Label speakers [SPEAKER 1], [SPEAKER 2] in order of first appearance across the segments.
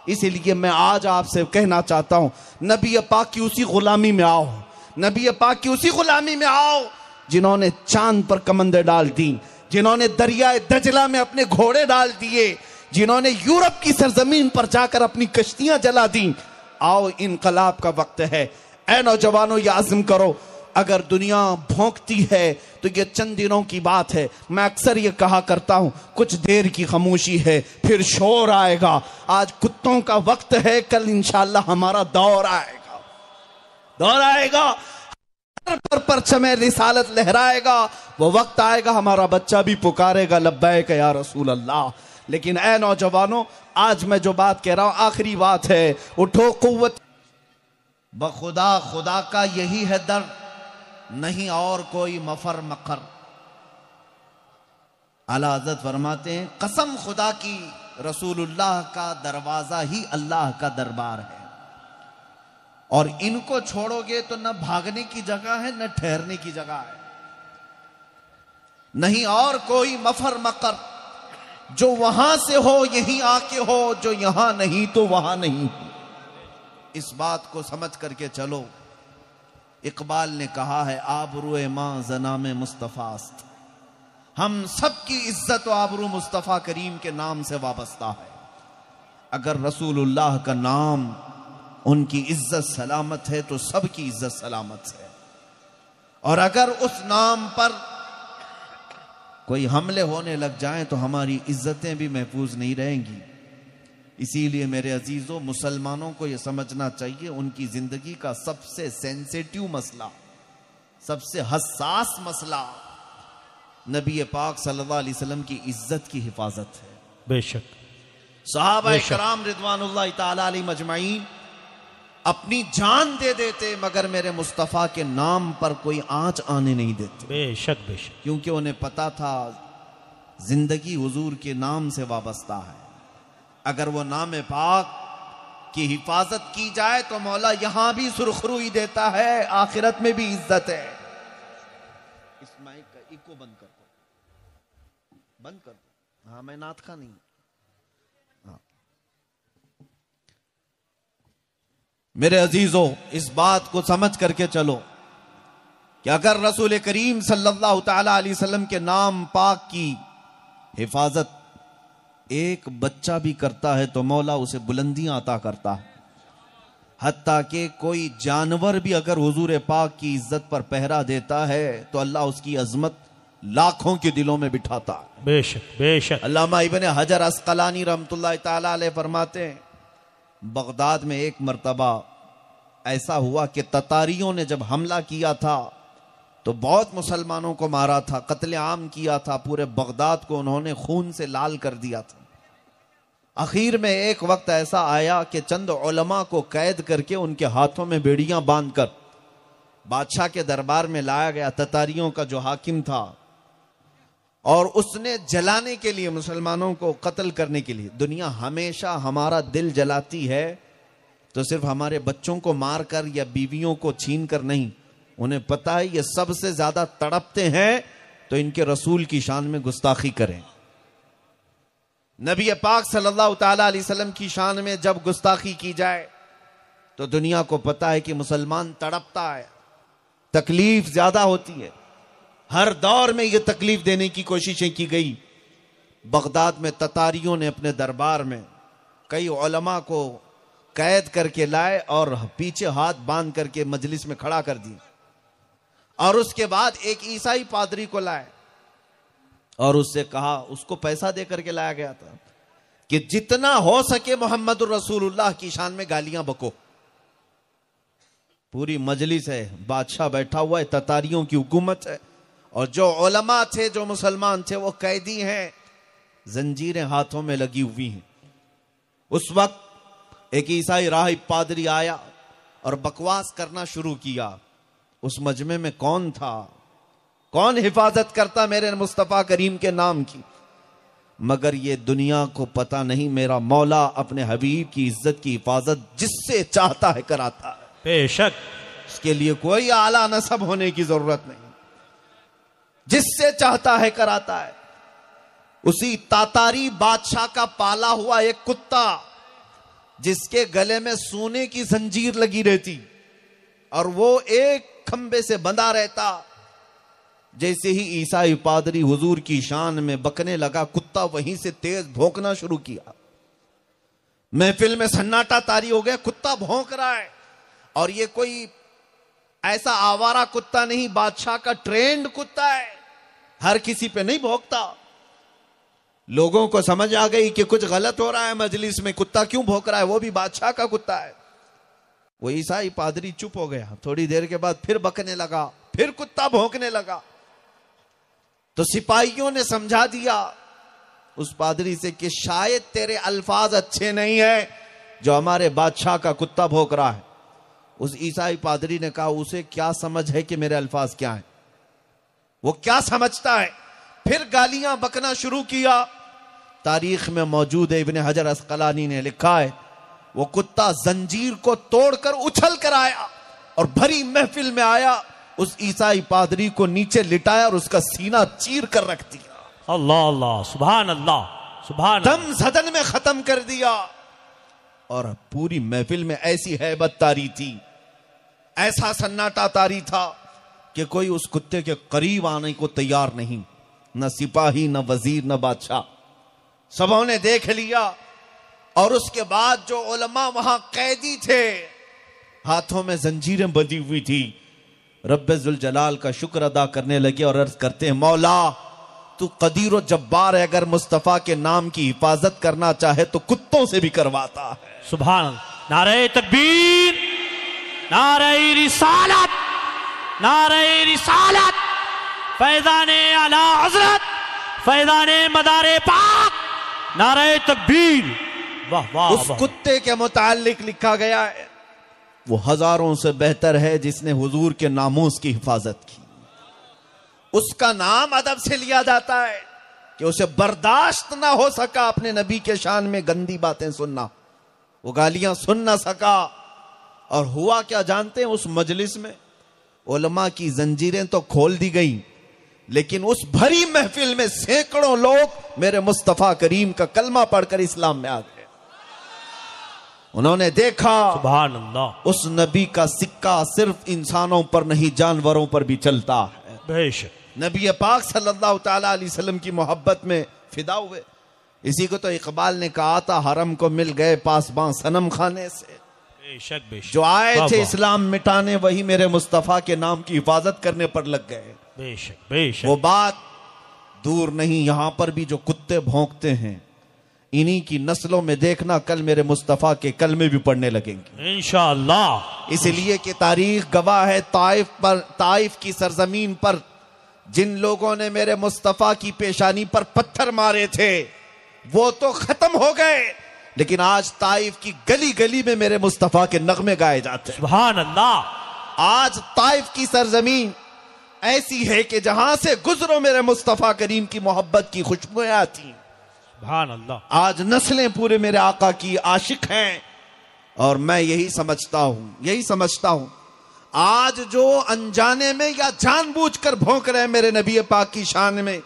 [SPEAKER 1] इसीलिए मैं आज आपसे कहना चाहता हूं, नबी पाक की उसी गुलामी में आओ, नबी पाक की उसी गुलामी में आओ जिन्होंने चांद पर कमंदे डाल दी, जिन्होंने दरियाए दजला में अपने घोड़े डाल दिए, जिन्होंने यूरोप की सरजमीन पर जाकर अपनी कश्तियां जला दी। आओ, इनकलाब का वक्त है। ऐ नौजवानों, ये आज़म करो, अगर दुनिया भौंकती है तो ये चंद दिनों की बात है। मैं अक्सर ये कहा करता हूं, कुछ देर की खामोशी है, फिर शोर आएगा। आज कुत्तों का वक्त है, कल इंशाअल्लाह हमारा दौर आएगा, दौर आएगा, पर परचमे रिसालत लहराएगा। वो वक्त आएगा हमारा बच्चा भी पुकारेगा लब्बैक या रसूल अल्लाह। लेकिन ऐ नौजवानों, आज मैं जो बात कह रहा हूं आखिरी बात है। उठो कुव्वत बखुदा, खुदा का यही है दर, नहीं और कोई मफर मकर। आला हज़रत फरमाते हैं, कसम खुदा की, रसूलुल्लाह का दरवाजा ही अल्लाह का दरबार है, और इनको छोड़ोगे तो न भागने की जगह है न ठहरने की जगह है, नहीं और कोई मफर मकर। जो वहां से हो यहीं आके हो, जो यहां नहीं तो वहां नहीं हो। इस बात को समझ करके चलो। इकबाल ने कहा है, आबरूए मां ज़नामे मुस्तफ़ास्त। हम सबकी इज्जत व आबरू मुस्तफ़ा करीम के नाम से वाबस्ता है। अगर रसूलुल्लाह का नाम, उनकी इज्जत सलामत है तो सबकी इज्जत सलामत है। और अगर उस नाम पर कोई हमले होने लग जाएं तो हमारी इज्जतें भी महफूज नहीं रहेंगी। इसीलिए मेरे अजीजों, मुसलमानों को यह समझना चाहिए, उनकी जिंदगी का सबसे सेंसिटिव मसला, सबसे हसास मसला नबी पाक सल्लल्लाहु अलैहि वसल्लम की इज्जत की हिफाजत है।
[SPEAKER 2] बेशक
[SPEAKER 1] सहाबा किराम रिदवानुल्लाह ताला अलैहिम अजमईन अपनी जान दे देते, मगर मेरे मुस्तफ़ा के नाम पर कोई आंच आने नहीं देते।
[SPEAKER 2] बेशक बेशक,
[SPEAKER 1] क्योंकि उन्हें पता था जिंदगी हुजूर के नाम से वाबस्ता है। अगर वो नाम पाक की हिफाजत की जाए तो मौला यहां भी सुरखरुई देता है, आखिरत में भी इज्जत है। इस माइक का इको बंद कर दो, बंद कर दो। हाँ, मैं नाथ का नहीं। हाँ। मेरे अजीजों, इस बात को समझ करके चलो कि अगर रसूल करीम सल्लल्लाहु ताला अलैहि वसल्लम के नाम पाक की हिफाजत एक बच्चा भी करता है तो मौला उसे बुलंदियां अता करता है। हत्ता कि कोई जानवर भी अगर हुजूर पाक की इज्जत पर पहरा देता है तो अल्लाह उसकी अजमत लाखों के दिलों में बिठाता है।
[SPEAKER 2] बेशक बेशक।
[SPEAKER 1] अल्लामा इब्ने हजर अस्कलानी रहमतुल्लाह ताला अलैह फरमाते हैं, बगदाद में एक मर्तबा ऐसा हुआ कि ततारियों ने जब हमला किया था तो बहुत मुसलमानों को मारा था, कत्ले आम किया था, पूरे बगदाद को उन्होंने खून से लाल कर दिया था। आखिर में एक वक्त ऐसा आया कि चंद उलमा को कैद करके उनके हाथों में बेड़ियां बांधकर बादशाह के दरबार में लाया गया, ततारियों का जो हाकिम था, और उसने जलाने के लिए, मुसलमानों को कत्ल करने के लिए। दुनिया हमेशा हमारा दिल जलाती है तो सिर्फ हमारे बच्चों को मारकर या बीवियों को छीन कर नहीं, उन्हें पता है ये सबसे ज्यादा तड़पते हैं तो इनके रसूल की शान में गुस्ताखी करें। नबी पाक सल्लल्लाहु ताला अलैहि वसल्लम की शान में जब गुस्ताखी की जाए तो दुनिया को पता है कि मुसलमान तड़पता है, तकलीफ ज्यादा होती है। हर दौर में यह तकलीफ देने की कोशिशें की गई। बगदाद में ततारियों ने अपने दरबार में कई उलमा को कैद करके लाए और पीछे हाथ बांध करके मजलिस में खड़ा कर दिया, और उसके बाद एक ईसाई पादरी को लाए और उससे कहा, उसको पैसा दे करके लाया गया था कि जितना हो सके मोहम्मद रसूलुल्लाह की शान में गालियां बको। पूरी मजलिस है, बादशाह बैठा हुआ है, ततारियों की हुकूमत है, और जो उलमा थे, जो मुसलमान थे, वो कैदी हैं, जंजीरें हाथों में लगी हुई हैं। उस वक्त एक ईसाई राहिब पादरी आया और बकवास करना शुरू किया। उस मजमे में कौन था? कौन हिफाजत करता मेरे मुस्तफा करीम के नाम की? मगर ये दुनिया को पता नहीं, मेरा मौला अपने हबीब की इज्जत की हिफाजत जिससे चाहता है कराता है।
[SPEAKER 2] बेशक,
[SPEAKER 1] इसके लिए कोई आला नसब होने की जरूरत नहीं, जिससे चाहता है कराता है। उसी तातारी बादशाह का पाला हुआ एक कुत्ता जिसके गले में सोने की जंजीर लगी रहती और वो एक खंबे से बंधा रहता। जैसे ही ईसाई पादरी हुजूर की शान में बकने लगा, कुत्ता वहीं से तेज भौंकना शुरू किया। महफिल में सन्नाटा तारी हो गया, कुत्ता भौंक रहा है। और ये कोई ऐसा आवारा कुत्ता नहीं, बादशाह का ट्रेंड कुत्ता है, हर किसी पे नहीं भौंकता। लोगों को समझ आ गई कि कुछ गलत हो रहा है मजलिस में, कुत्ता क्यों भौंक रहा है, वो भी बादशाह का कुत्ता है। वो ईसाई पादरी चुप हो गया। थोड़ी देर के बाद फिर बकने लगा, फिर कुत्ता भौंकने लगा। तो सिपाहियों ने समझा दिया उस पादरी से कि शायद तेरे अल्फाज अच्छे नहीं है जो हमारे बादशाह का कुत्ता भौंक रहा है। उस ईसाई पादरी ने कहा, उसे क्या समझ है कि मेरे अल्फाज क्या हैं, वो क्या समझता है। फिर गालियां बकना शुरू किया। तारीख में मौजूद है, इब्ने हजर अस्कलानी ने लिखा है, वो कुत्ता जंजीर को तोड़कर उछल कर आया और भरी महफिल में आया, उस ईसाई पादरी को नीचे लिटाया और उसका सीना चीर कर रख दिया।
[SPEAKER 2] अल्लाह अल्लाह, सुभान अल्लाह, सुभान।
[SPEAKER 1] दम सदन में खत्म कर दिया। और पूरी महफिल में ऐसी हैबत तारी थी, ऐसा सन्नाटा तारी था कि कोई उस कुत्ते के करीब आने को तैयार नहीं, न सिपाही, न वजीर, न बादशाह। सबों ने देख लिया। और उसके बाद जो उलमा वहां कैदी थे, हाथों में जंजीरें बंधी हुई थी, रब्बे जुल जलाल का शुक्र अदा करने लगे और अर्ज करते हैं, मौला तू कदीर और जब्बार है, अगर मुस्तफा के नाम की हिफाजत करना चाहे तो कुत्तों से भी करवाता है।
[SPEAKER 2] सुभान। नारे तकबीर, नारे रिसालत, नारे रिसालत, फैज़ाने आला हज़रत, फैज़ाने मदारे पाक, नारे तकबीर। वाह वाह।
[SPEAKER 1] उस कुत्ते के मुताल्लिक लिखा गया है, वो हजारों से बेहतर है जिसने हुजूर के नामूस की हिफाजत की। उसका नाम अदब से लिया जाता है कि उसे बर्दाश्त ना हो सका अपने नबी के शान में गंदी बातें सुनना, वो गालियां सुन ना सका। और हुआ क्या जानते हैं, उस मजलिस में उलमा की जंजीरें तो खोल दी गई, लेकिन उस भरी महफिल में सैकड़ों लोग मेरे मुस्तफा करीम का कलमा पढ़कर इस्लाम में आ गए। उन्होंने देखा,
[SPEAKER 2] सुभान अल्लाह,
[SPEAKER 1] उस नबी का सिक्का सिर्फ इंसानों पर नहीं जानवरों पर भी चलता है।
[SPEAKER 2] बेशक।
[SPEAKER 1] नबी पाक सल्लल्लाहु तआला अलैहि वसल्लम की मोहब्बत में फिदा हुए। इसी को तो इकबाल ने कहा था, हरम को मिल गए पासबां सनम खाने से।
[SPEAKER 2] बेशक बेशक।
[SPEAKER 1] जो आए थे इस्लाम मिटाने, वही मेरे मुस्तफा के नाम की हिफाजत करने पर लग गए।
[SPEAKER 2] बेशक बेशक।
[SPEAKER 1] वो बात दूर नहीं, यहां पर भी जो कुत्ते भौंकते हैं, इन्हीं की नस्लों में देखना कल मेरे मुस्तफा के कलमे भी पढ़ने लगेंगे
[SPEAKER 2] इंशाअल्लाह।
[SPEAKER 1] इसलिए कि तारीख गवाह है, ताइफ की सरजमीन पर जिन लोगों ने मेरे मुस्तफा की पेशानी पर पत्थर मारे थे वो तो खत्म हो गए, लेकिन आज ताइफ की गली गली में मेरे मुस्तफा के नगमे गाए जाते हैं।
[SPEAKER 2] सुभान अल्लाह।
[SPEAKER 1] आज ताइफ की सरजमीन ऐसी है कि जहां से गुजरो मेरे मुस्तफा करीम की मोहब्बत की खुशबुएं आती हैं।
[SPEAKER 2] सुभान अल्लाह।
[SPEAKER 1] आज नस्लें पूरे मेरे आका की आशिक हैं। और मैं यही समझता हूं आज जो अनजाने में या जानबूझकर भौंक रहे हैं मेरे नबी पाक की शान में,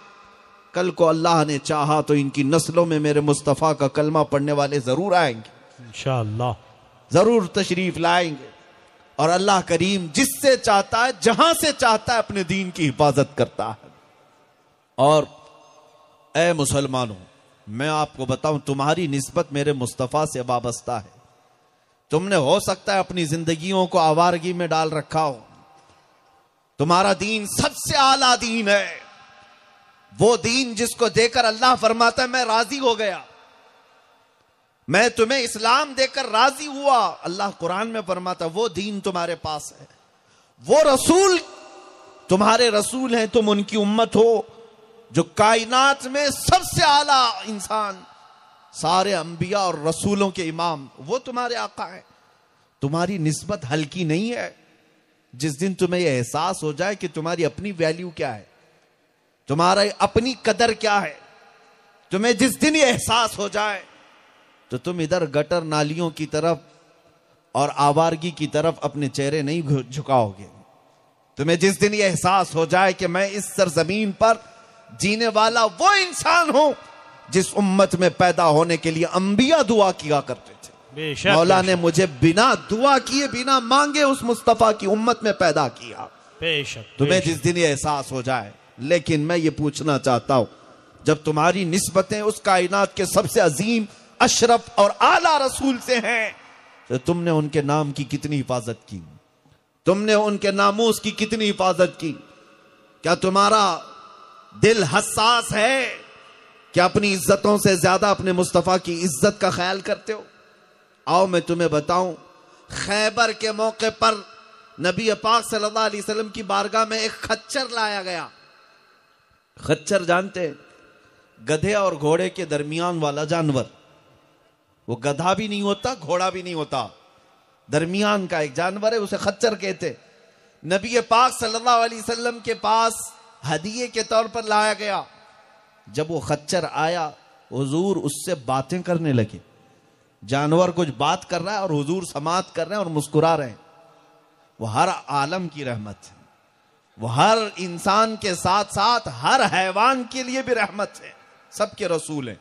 [SPEAKER 1] कल को अल्लाह ने चाहा तो इनकी नस्लों में मेरे मुस्तफा का कलमा पढ़ने वाले जरूर आएंगे,
[SPEAKER 2] इंशाअल्लाह
[SPEAKER 1] जरूर तशरीफ लाएंगे। और अल्लाह करीम जिससे चाहता है, जहां से चाहता है, अपने दीन की हिफाजत करता है। और ए मुसलमानों, मैं आपको बताऊं, तुम्हारी निस्बत मेरे मुस्तफा से वाबस्ता है। तुमने हो सकता है अपनी जिंदगियों को आवारगी में डाल रखा हो, तुम्हारा दीन सबसे आला दीन है, वो दीन जिसको देकर अल्लाह फरमाता है मैं राजी हो गया, मैं तुम्हें इस्लाम देकर राजी हुआ। अल्लाह कुरान में फरमाता वो दीन तुम्हारे पास है, वो रसूल तुम्हारे रसूल हैं, तुम उनकी उम्मत हो, जो कायनात में सबसे आला इंसान, सारे अंबिया और रसूलों के इमाम, वो तुम्हारे आका है। तुम्हारी निस्बत हल्की नहीं है। जिस दिन तुम्हें यह एहसास हो जाए कि तुम्हारी अपनी वैल्यू क्या है, तुम्हारा अपनी कदर क्या है, तुम्हें जिस दिन यह एहसास हो जाए तो तुम इधर गटर नालियों की तरफ और आवारगी की तरफ अपने चेहरे नहीं झुकाओगे। तुम्हें जिस दिन यह एहसास हो जाए कि मैं इस सरजमीन पर जीने वाला वो इंसान हूं जिस उम्मत में पैदा होने के लिए अंबिया दुआ किया करते थे,
[SPEAKER 2] बेशक
[SPEAKER 1] मौला ने मुझे बिना दुआ किए बिना मांगे उस मुस्तफा की उम्मत में पैदा किया।
[SPEAKER 2] बेशक
[SPEAKER 1] तुम्हें जिस दिन ये एहसास हो जाए। लेकिन मैं ये पूछना चाहता हूं, जब तुम्हारी निस्बतें उस कायनात के सबसे अजीम अशरफ और आला रसूल से हैं, तो तुमने उनके नाम की कितनी हिफाजत की? तुमने उनके नामूस की कितनी हिफाजत की? क्या तुम्हारा दिल हसास है कि अपनी इज्जतों से ज्यादा अपने मुस्तफा की इज्जत का ख्याल करते हो? आओ मैं तुम्हें बताऊं, खैबर के मौके पर नबी पाक सल्लल्लाहु अलैहि वसल्लम की बारगाह में एक खच्चर लाया गया। खच्चर जानते हैं, गधे और घोड़े के दरमियान वाला जानवर। वो गधा भी नहीं होता, घोड़ा भी नहीं होता, दरमियान का एक जानवर है, उसे खच्चर कहते। नबी पाक सल्लल्लाहु अलैहि वसल्लम के पास हदिये के तौर पर लाया गया। जब वो खच्चर आया, हुजूर उससे बातें करने लगे। जानवर कुछ बात कर रहा है और हुजूर समात कर रहे हैं और मुस्कुरा रहे हैं। वो हर आलम की रहमत है, वो हर इंसान के साथ साथ हर हैवान के लिए भी रहमत है, सबके रसूल हैं।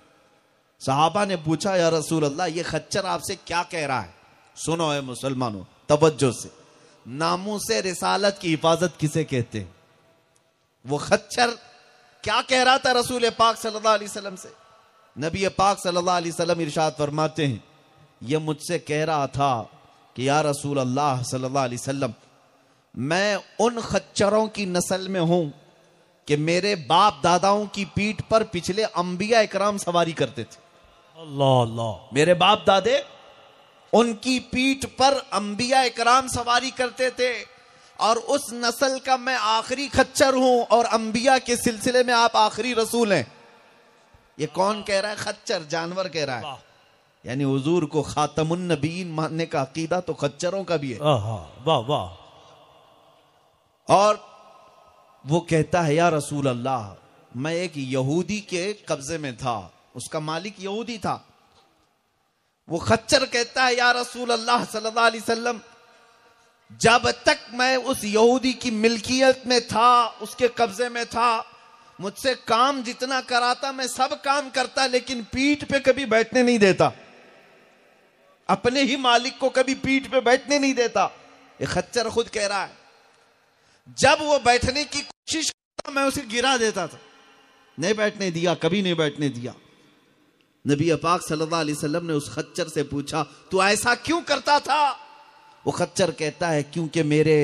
[SPEAKER 1] सहाबा ने पूछा, या रसूल अल्लाह, ये खच्चर आपसे क्या कह रहा है? सुनो है मुसलमानों, तवज्जो से, नामूसे रिसालत की हिफाजत किसे कहते हैं? वो खच्चर क्या कह रहा था रसूल पाक सल्लल्लाहु अलैहि वसल्लम से? नबी पाक सल्लल्लाहु अलैहि वसल्लम इरशाद फरमाते हैं, ये मुझसे कह रहा था कि या रसूल अल्लाह सल्लल्लाहु अलैहि वसल्लम, मैं उन खच्चरों की नस्ल में हूं कि मेरे बाप दादाओं की पीठ पर पिछले अंबिया इकराम सवारी करते थे।
[SPEAKER 2] अल्लाह अल्लाह।
[SPEAKER 1] मेरे बाप दादे, उनकी पीठ पर अंबिया इकराम सवारी करते थे, और उस नस्ल का मैं आखिरी खच्चर हूं, और अंबिया के सिलसिले में आप आखिरी रसूल हैं। ये कौन कह रहा है? खच्चर, जानवर कह रहा है। यानी हुजूर को खातमुन नबीन मानने का अकीदा तो खच्चरों का भी है।
[SPEAKER 2] वाह वाह।
[SPEAKER 1] और वो कहता है, या रसूल अल्लाह, मैं एक यहूदी के कब्जे में था, उसका मालिक यहूदी था। वो खच्चर कहता है, या रसूल अल्लाह सल्लल्लाहु अलैहि वसल्लम, जब तक मैं उस यहूदी की मिल्कियत में था, उसके कब्जे में था, मुझसे काम जितना कराता मैं सब काम करता, लेकिन पीठ पे कभी बैठने नहीं देता। अपने ही मालिक को कभी पीठ पे बैठने नहीं देता। ये खच्चर खुद कह रहा है। जब वो बैठने की कोशिश करता, मैं उसे गिरा देता था, नहीं बैठने दिया, कभी नहीं बैठने दिया। नबी पाक सल्लल्लाहु अलैहि वसल्लम ने उस खच्चर से पूछा, तू ऐसा क्यों करता था? वो खच्चर कहता है, क्योंकि मेरे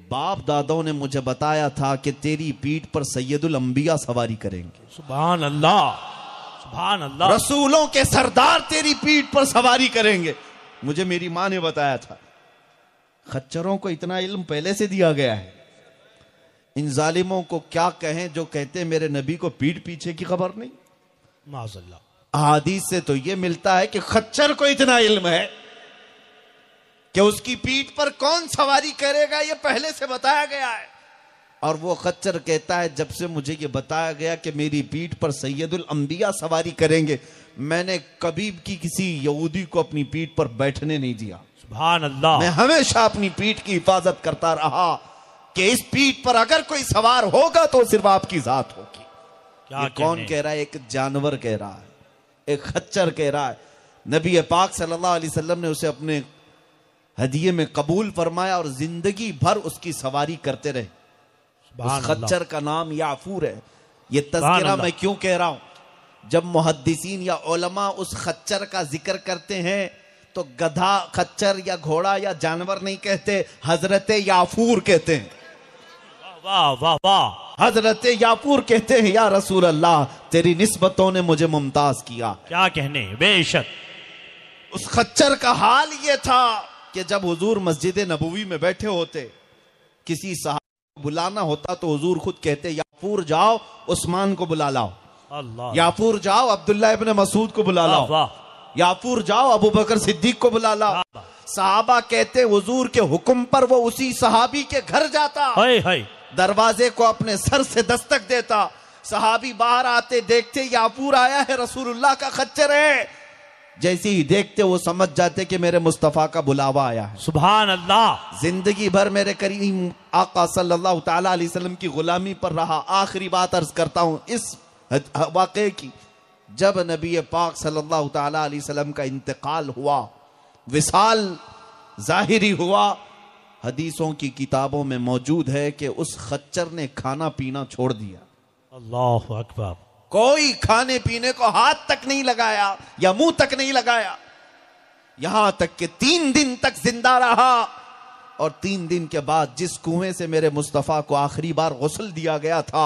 [SPEAKER 1] बाप दादाओं ने मुझे बताया था कि तेरी पीठ पर सैयदुल अंबिया सवारी करेंगे।
[SPEAKER 2] सुभान अल्लाह, सुभान अल्लाह।
[SPEAKER 1] रसूलों के सरदार तेरी पीठ पर सवारी करेंगे, मुझे मेरी मां ने बताया था। खच्चरों को इतना इल्म पहले से दिया गया है। इन जालिमों को क्या कहें जो कहते हैं मेरे नबी को पीठ पीछे की खबर नहीं।
[SPEAKER 2] माज़अल्लाह।
[SPEAKER 1] हदीस से तो यह मिलता है कि खच्चर को इतना इल्म है कि उसकी पीठ पर कौन सवारी करेगा ये पहले से बताया गया है। और वो खच्चर कहता है, जब से मुझे ये बताया गया कि मेरी पीठ पर सैयदुल अंबिया सवारी करेंगे, मैंने कभी की किसी यहूदी को अपनी पीठ पर बैठने नहीं दिया।
[SPEAKER 2] सुभान अल्लाह।
[SPEAKER 1] मैं हमेशा अपनी पीठ की हिफाजत करता रहा कि इस पीठ पर अगर कोई सवार होगा तो सिर्फ आपकी जात होगी।
[SPEAKER 2] क्या
[SPEAKER 1] कौन कह रहा है? एक जानवर कह रहा है, एक खच्चर कह रहा है। नबी पाक सल्लल्लाहु अलैहि वसल्लम ने उसे अपने हदिये में कबूल फरमाया और जिंदगी भर उसकी सवारी करते रहे। उस खच्चर का नाम याफूर है। ये तज़किरा मैं क्यों कह रहा हूं? जब मुहद्दिसीन या उलमा उस खच्चर का जिक्र करते हैं तो गधा, खच्चर या घोड़ा या जानवर नहीं कहते, हजरत याफूर कहते हैं।
[SPEAKER 2] वाह वाह वाह।
[SPEAKER 1] हजरत याफूर कहते हैं, या रसूल अल्लाह, तेरी निस्बतों ने मुझे मुमताज किया।
[SPEAKER 2] क्या कहने, बेशक।
[SPEAKER 1] उस खच्चर का हाल ये था कि जब हुजूर मस्जिद नबवी में बैठे होते, किसी साहब को बुलाना होता तो हुजूर खुद कहते, याफूर जाओ उस्मान को बुला लाओ,
[SPEAKER 2] अल्लाह।
[SPEAKER 1] याफूर जाओ अब्दुल्ला इब्न मसूद को बुला लाओ,
[SPEAKER 2] वाह।
[SPEAKER 1] याफूर जाओ अबू बकर सिद्दीक को बुला लाओ। साहबा कहते, हुजूर के हुक्म पर वो उसी सहाबी के घर जाता,
[SPEAKER 2] हाय हाय,
[SPEAKER 1] दरवाजे को अपने सर से दस्तक देता। सहाबी बाहर आते, देखते याफूर आया है, रसूलुल्लाह का खच्चर है। जैसे ही देखते वो समझ जाते कि मेरे मुस्तफा का बुलावा आया है।
[SPEAKER 2] सुभान अल्लाह।
[SPEAKER 1] जिंदगी भर मेरे करीम आका सल्लल्लाहु ताला अलैहि वसल्लम की गुलामी पर रहा। आखिरी बात अर्ज करता हूं इस वाक़े की, जब नबी पाक सल्लल्लाहु ताला अलैहि वसल्लम का इंतकाल हुआ विसाल जाहिरी हुआ। हदीसों की किताबों में मौजूद है कि उस खच्चर ने खाना पीना छोड़ दिया।
[SPEAKER 2] अल्लाह अकबर।
[SPEAKER 1] कोई खाने पीने को हाथ तक नहीं लगाया या मुंह तक नहीं लगाया, यहां तक कि 3 दिन तक जिंदा रहा। और 3 दिन के बाद जिस कुएं से मेरे मुस्तफा को आखिरी बार गुस्ल दिया गया था,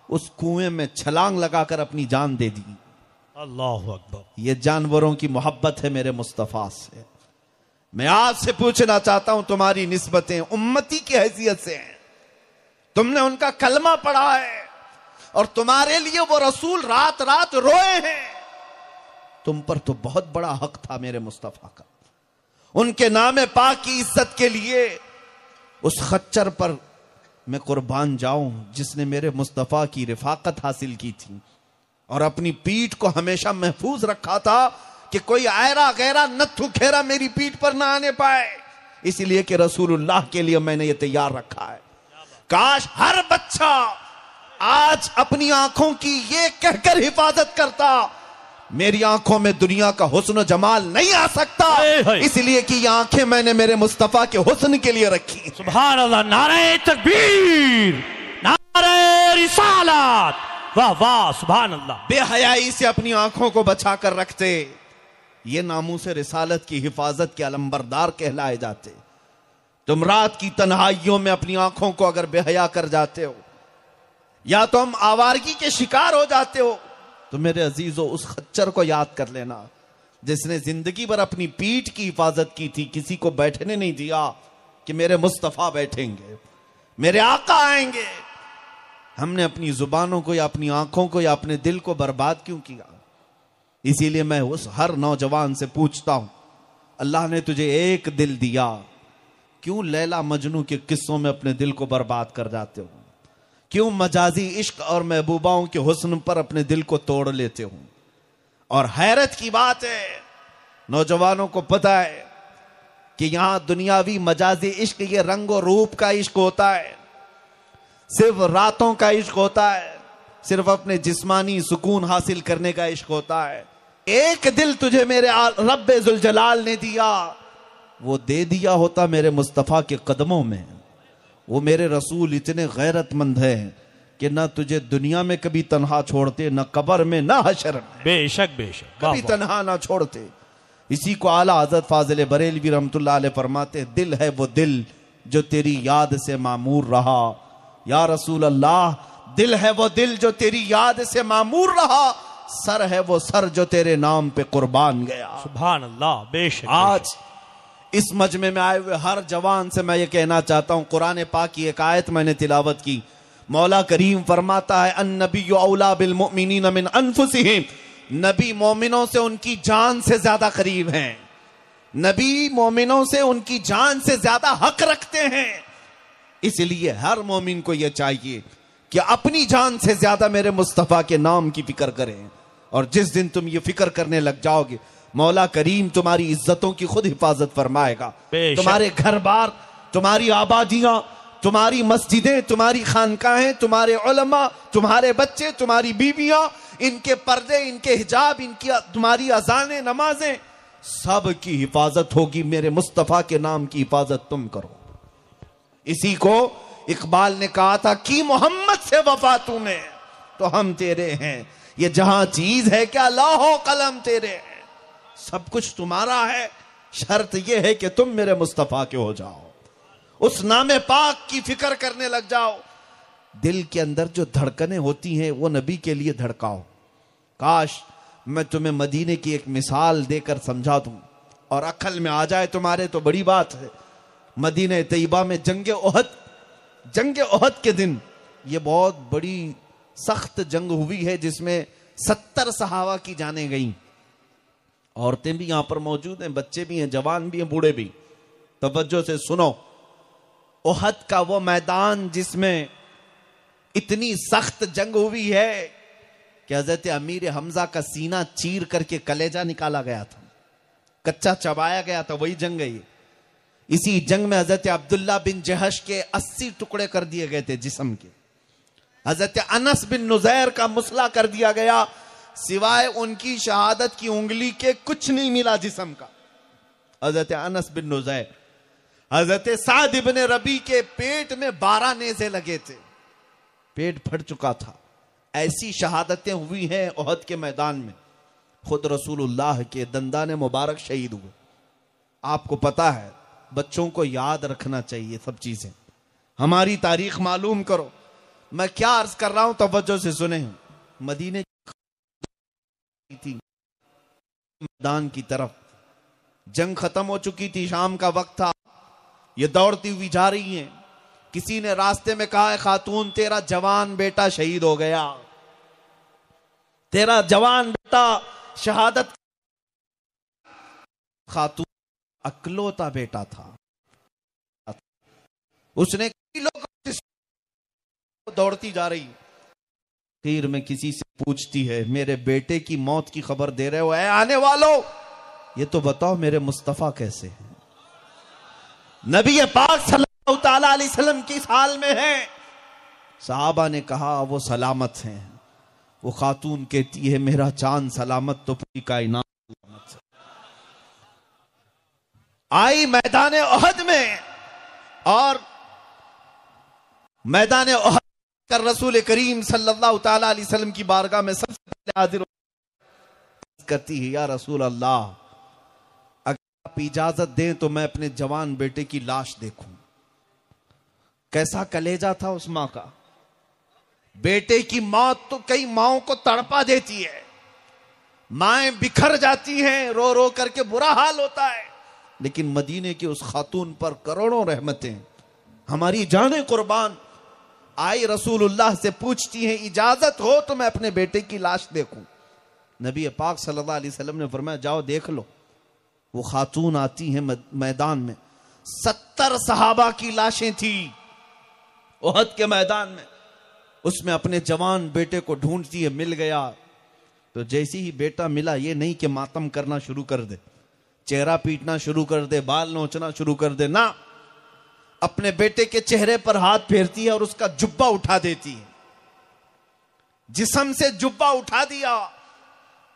[SPEAKER 1] उस कुएं में छलांग लगाकर अपनी जान दे दी।
[SPEAKER 2] अल्लाह अकबर।
[SPEAKER 1] ये जानवरों की मोहब्बत है मेरे मुस्तफा से। मैं आपसे पूछना चाहता हूं, तुम्हारी निस्बतें उम्मती की हैसियत से हैं, तुमने उनका कलमा पढ़ा है और तुम्हारे लिए वो रसूल रात रात रोए हैं। तुम पर तो बहुत बड़ा हक था मेरे मुस्तफा का। उनके नामे पाक की इज्जत के लिए उस खच्चर पर मैं कुर्बान जाऊं जिसने मेरे मुस्तफा की रिफाकत हासिल की थी और अपनी पीठ को हमेशा महफूज रखा था कि कोई आयरा गैरा नत्थु खेरा मेरी पीठ पर ना आने पाए, इसलिए कि रसूलुल्लाह के लिए मैंने ये तैयार रखा है। काश हर बच्चा आज अपनी आंखों की ये कहकर हिफाजत करता, मेरी आंखों में दुनिया का हुस्न जमाल नहीं आ सकता, इसलिए कि ये आंखें मैंने मेरे मुस्तफा के हुस्न के लिए रखी।
[SPEAKER 2] सुभान अल्लाह। नारे तकबीर, नारे रिसालत, वाह वाह, सुभान अल्लाह।
[SPEAKER 1] बेहयाई से अपनी आंखों को बचा कर रखते, ये नामूस रिसालत की हिफाजत के अलंबरदार कहलाए जाते। तुम रात की तन्हाइयों में अपनी आंखों को अगर बेहया कर जाते हो या तो हम आवारगी के शिकार हो जाते हो, तो मेरे अजीजों उस खच्चर को याद कर लेना जिसने जिंदगी भर अपनी पीठ की हिफाजत की थी, किसी को बैठने नहीं दिया कि मेरे मुस्तफा बैठेंगे, मेरे आका आएंगे। हमने अपनी जुबानों को या अपनी आंखों को या अपने दिल को बर्बाद क्यों किया? इसीलिए मैं उस हर नौजवान से पूछता हूं, अल्लाह ने तुझे एक दिल दिया, क्यों लैला मजनू के किस्सों में अपने दिल को बर्बाद कर जाते हो? क्यों मजाजी इश्क और महबूबाओं के हुस्न पर अपने दिल को तोड़ लेते हो? और हैरत की बात है, नौजवानों को पता है कि यहां दुनियावी मजाजी इश्क ये रंग और रूप का इश्क होता है, सिर्फ रातों का इश्क होता है, सिर्फ अपने जिस्मानी सुकून हासिल करने का इश्क होता है। एक दिल तुझे मेरे रब्बे जुल जलाल ने दिया, वो दे दिया होता मेरे मुस्तफा के कदमों में। वो मेरे रसूल इतने गैरतमंद हैं कि ना तुझे दुनिया में कभी तन्हा छोड़ते, ना कब्र में, ना हशर में।
[SPEAKER 2] बेशक बेशक,
[SPEAKER 1] कभी तन्हा ना छोड़ते। इसी को आला हज़रत फाजिल बरेलवी रहमतुल्लाह अलैह फरमाते, दिल है वो दिल जो तेरी याद से मामूर रहा। या रसूल अल्लाह, दिल है वो दिल जो तेरी याद से मामूर रहा, सर है वो सर जो तेरे नाम पे कुर्बान गया।
[SPEAKER 2] सुभान अल्लाह। बेशक।
[SPEAKER 1] आज इस मजमे में आए हुए हर जवान से मैं ये कहना चाहता हूं, कुरान पाक की एक आयत मैंने तिलावत की। मौला करीम फरमाता है, अन्नबिय्यु औला बिल मुमिनीन मिन अनफुसिहिम, नबी मोमिनों से उनकी जान से ज्यादा करीब हैं। नबी मोमिनों से उनकी जान से ज्यादा हक रखते हैं। इसलिए हर मोमिन को यह चाहिए कि अपनी जान से ज्यादा मेरे मुस्तफा के नाम की फिक्र करें। और जिस दिन तुम ये फिक्र करने लग जाओगे, मौला करीम तुम्हारी इज्जतों की खुद हिफाजत फरमाएगा। तुम्हारे घर बार, तुम्हारी आबादियां, तुम्हारी मस्जिदें, तुम्हारी खानकाहें, तुम्हारे उलमा, तुम्हारे बच्चे, तुम्हारी बीवियां, इनके पर्दे, इनके हिजाब, इनकी तुम्हारी अजानें, नमाजें, सब की हिफाजत होगी। मेरे मुस्तफा के नाम की हिफाजत तुम करो। इसी को इकबाल ने कहा था कि मोहम्मद से वफा तूने तो हम तेरे हैं, ये जहां चीज है क्या लौहो कलम तेरे हैं। सब कुछ तुम्हारा है, शर्त यह है कि तुम मेरे मुस्तफा के हो जाओ, उस नामे पाक की फिक्र करने लग जाओ। दिल के अंदर जो धड़कनें होती हैं वो नबी के लिए धड़काओ। काश मैं तुम्हें मदीने की एक मिसाल देकर समझा दूं और अक्ल में आ जाए तुम्हारे तो बड़ी बात है। मदीने तैयबा में जंग ओहद के दिन ये बहुत बड़ी सख्त जंग हुई है जिसमें 70 सहाबा की जानें गई। औरतें भी यहां पर मौजूद हैं, बच्चे भी हैं, जवान भी हैं, बूढ़े भी। तवज्जो से सुनो, ओहद का वो मैदान जिसमें इतनी सख्त जंग हुई है कि हजरत अमीर हमजा का सीना चीर करके कलेजा निकाला गया था, कच्चा चबाया गया था, वही जंग है ये। इसी जंग में हजरत अब्दुल्ला बिन जहश के 80 टुकड़े कर दिए गए थे जिस्म के। हजरत अनस बिन नुजैर का मुसला कर दिया गया, सिवाय उनकी शहादत की उंगली के कुछ नहीं मिला जिस्म का। हजरत अनस बिन नुज़ैर, हजरत साद इब्न रबी के पेट में 12 नेज़े लगे थे, पेट फट चुका था। ऐसी शहादतें हुई हैं ओहद के मैदान में। खुद रसूलुल्लाह के दंदान मुबारक शहीद हुए। आपको पता है, बच्चों को याद रखना चाहिए सब चीजें, हमारी तारीख मालूम करो। मैं क्या अर्ज कर रहा हूं, तवज्जो से सुने। मदीने थी मैदान की तरफ, जंग खत्म हो चुकी थी, शाम का वक्त था, ये दौड़ती हुई जा रही हैं। किसी ने रास्ते में कहा है, खातून तेरा जवान बेटा शहीद हो गया, तेरा जवान बेटा शहादत। खातून अकलौता बेटा था, उसने कई लोग दौड़ती जा रही, फिर में किसी से पूछती है, मेरे बेटे की मौत की खबर दे रहे हो, ऐ आने वालों, ये तो बताओ मेरे मुस्तफा कैसे हैं। नबी पाक सल्लल्लाहु तआला अलैहि वसल्लम किस हाल में है। सहाबा ने कहा वो सलामत हैं। वो खातून कहती है, मेरा चांद सलामत तो पूरी कायनात सलामत है। आई मैदान ओहद में, और मैदान ओहद कर रसूल करीम सल्लल्लाहु तआला अलैहि वसल्लम की बारगाह में सबसे पहले हाजिर करती है, या रसूल अल्लाह, अगर आप इजाजत दें तो मैं अपने जवान बेटे की लाश देखूं। कैसा कलेजा था उस मां का। बेटे की मौत तो कई माओं को तड़पा देती है, माएं बिखर जाती हैं, रो रो करके बुरा हाल होता है, लेकिन मदीने की उस खातून पर करोड़ों रहमतें, हमारी जाने कुर्बान। आई रसूलुल्लाह से पूछती हैं, इजाजत हो तो मैं अपने बेटे की लाश देखूं। नबी पाक सल्लल्लाहु अलैहि वसल्लम ने फरमाया, जाओ देख लो। वो खातून आती है मैदान में, 70 सहाबा की लाशें थी ओहद के मैदान में। उसमें अपने जवान बेटे को ढूंढती है, मिल गया। तो जैसे ही बेटा मिला, ये नहीं कि मातम करना शुरू कर दे, चेहरा पीटना शुरू कर दे, बाल नोचना शुरू कर दे, ना, अपने बेटे के चेहरे पर हाथ फेरती है और उसका जुब्बा उठा देती है, जिस्म से जुब्बा उठा दिया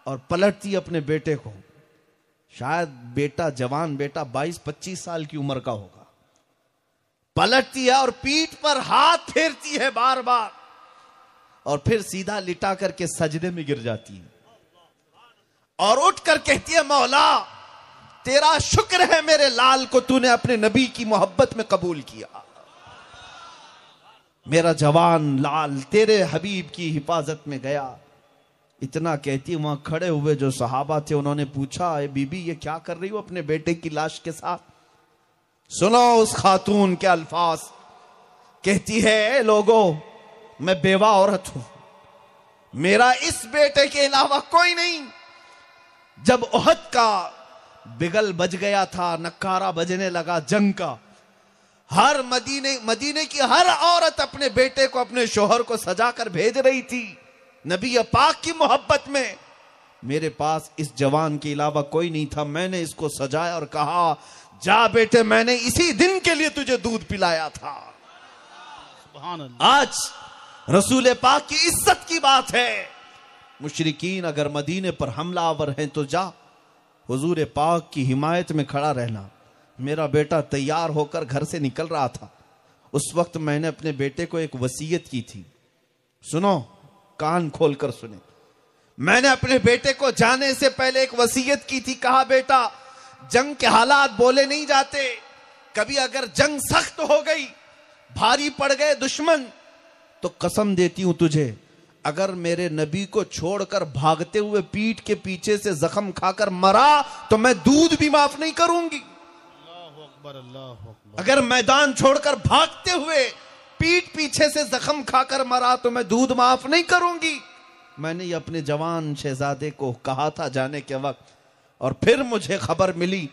[SPEAKER 1] और पलटती है अपने बेटे को। शायद बेटा, जवान बेटा 22-25 साल की उम्र का होगा। पलटती है और पीठ पर हाथ फेरती है बार बार, और फिर सीधा लिटा करके सजदे में गिर जाती है और उठकर कहती है, मौला तेरा शुक्र है मेरे लाल को तूने अपने नबी की मोहब्बत में कबूल किया। मेरा जवान लाल तेरे हबीब की हिफाजत में गया। इतना कहती है, वहां खड़े हुए जो सहाबा थे उन्होंने पूछा, ए बीबी ये क्या कर रही हो अपने बेटे की लाश के साथ। सुनो उस खातून के अल्फाज, कहती है, लोगों मैं बेवा औरत हूं, मेरा इस बेटे के अलावा कोई नहीं। जब ओहद का बिगल बज गया था, नक्कारा बजने लगा जंग का, हर मदीने की हर औरत अपने बेटे को, अपने शोहर को सजा कर भेज रही थी नबी पाक की मोहब्बत में। मेरे पास इस जवान के अलावा कोई नहीं था, मैंने इसको सजाया और कहा, जा बेटे, मैंने इसी दिन के लिए तुझे दूध पिलाया था। आज रसूल पाक की इज्जत की बात है। मुशरिकीन अगर मदीने पर हमलावर हैं तो जा हुजूर पाक की हिमायत में खड़ा रहना। मेरा बेटा तैयार होकर घर से निकल रहा था, उस वक्त मैंने अपने बेटे को एक वसीयत की थी। सुनो, कान खोलकर सुने। मैंने अपने बेटे को जाने से पहले एक वसीयत की थी। कहा, बेटा जंग के हालात बोले नहीं जाते, कभी अगर जंग सख्त हो गई, भारी पड़ गए दुश्मन, तो कसम देती हूं तुझे, अगर मेरे नबी को छोड़कर भागते हुए पीठ के पीछे से जख्म खाकर मरा तो मैं दूध भी माफ नहीं करूंगी। अगर मैदान छोड़कर भागते हुए पीठ पीछे से जख्म खाकर मरा तो मैं दूध माफ नहीं करूंगी। मैंने ये अपने जवान शहजादे को कहा था जाने के वक्त, और फिर मुझे खबर मिली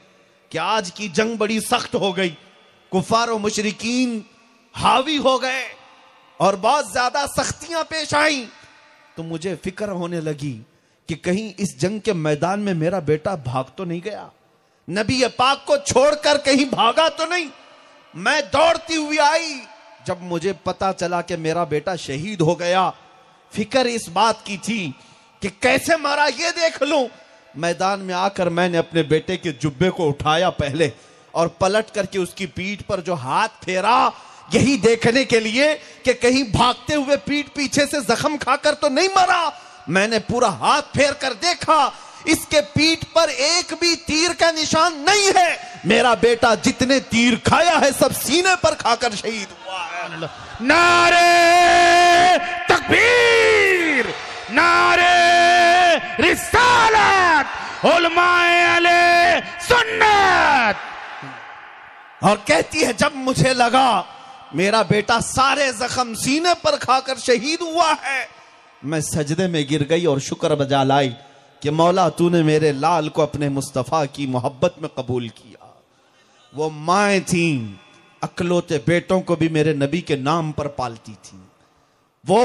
[SPEAKER 1] कि आज की जंग बड़ी सख्त हो गई, कुफार और मुशरिकीन हावी हो गए और बहुत ज्यादा सख्तियां पेश आई। तो मुझे फिक्र होने लगी कि कहीं इस जंग के मैदान में मेरा बेटा भाग तो नहीं गया, नबी पाक को छोड़कर कहीं भागा तो नहीं। मैं दौड़ती हुई आई, जब मुझे पता चला कि मेरा बेटा शहीद हो गया, फिक्र इस बात की थी कि कैसे मारा ये देख लूं, मैदान में आकर मैंने अपने बेटे के जुब्बे को उठाया पहले और पलट करके उसकी पीठ पर जो हाथ फेरा, यही देखने के लिए कि कहीं भागते हुए पीठ पीछे से जख्म खाकर तो नहीं मरा। मैंने पूरा हाथ फेर कर देखा, इसके पीठ पर एक भी तीर का निशान नहीं है। मेरा बेटा जितने तीर खाया है सब सीने पर खाकर शहीद हुआ है।
[SPEAKER 2] नारे तकबीर, नारे रिसालत, उलमाए अहले सुन्नत।
[SPEAKER 1] और कहती है जब मुझे लगा मेरा बेटा सारे जख्म सीने पर खाकर शहीद हुआ है, मैं सजदे में गिर गई और शुक्र बजा लाई कि मौला तूने मेरे लाल को अपने मुस्तफा की मोहब्बत में कबूल किया। वो माएँ थीं, अकलौते बेटों को भी मेरे नबी के नाम पर पालती थी। वो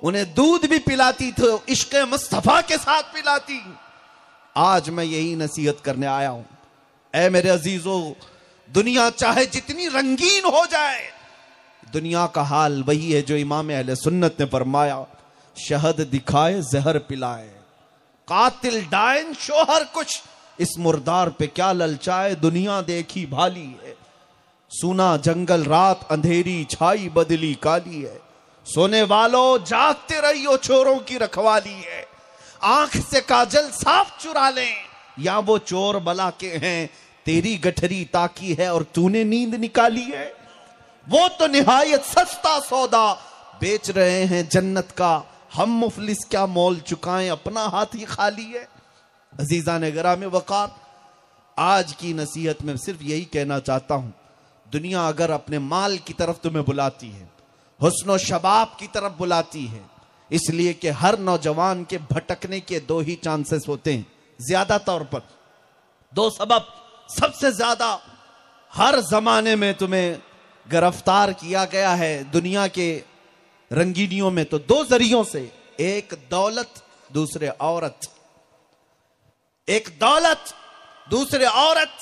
[SPEAKER 1] उन्हें दूध भी पिलाती थी, इश्क मुस्तफा के साथ पिलाती। आज मैं यही नसीहत करने आया हूं, ऐ मेरे अजीजों, दुनिया चाहे जितनी रंगीन हो जाए, दुनिया का हाल वही है जो इमाम अहले सुन्नत ने फरमाया, शहद दिखाए जहर पिलाए, कातिल डायन शोहर कुछ, इस मुर्दार पे क्या ललचाए, दुनिया देखी भाली है। सुना जंगल रात अंधेरी छाई बदली काली है, सोने वालों जागते रहियो चोरों की रखवाली है। आंख से काजल साफ चुरा लें, या वो चोर बला के हैं, तेरी गठरी ताकी है और तूने नींद निकाली है। वो तो निहायत सस्ता सौदा बेच रहे हैं जन्नत का, हम मुफलिस क्या मोल चुकाएं, अपना हाथ ही खाली है। अजीजा ने गिरामी वकार, आज की नसीहत में सिर्फ यही कहना चाहता हूं, दुनिया अगर अपने माल की तरफ तुम्हें बुलाती है, हुस्न शबाब की तरफ बुलाती है, इसलिए कि हर नौजवान के भटकने के दो ही चांसेस होते हैं, ज्यादा तौर पर दो सबब। सबसे ज्यादा हर जमाने में तुम्हें गिरफ्तार किया गया है दुनिया के रंगीनियों में तो दो जरियों से, एक दौलत दूसरे औरत। एक दौलत दूसरे औरत,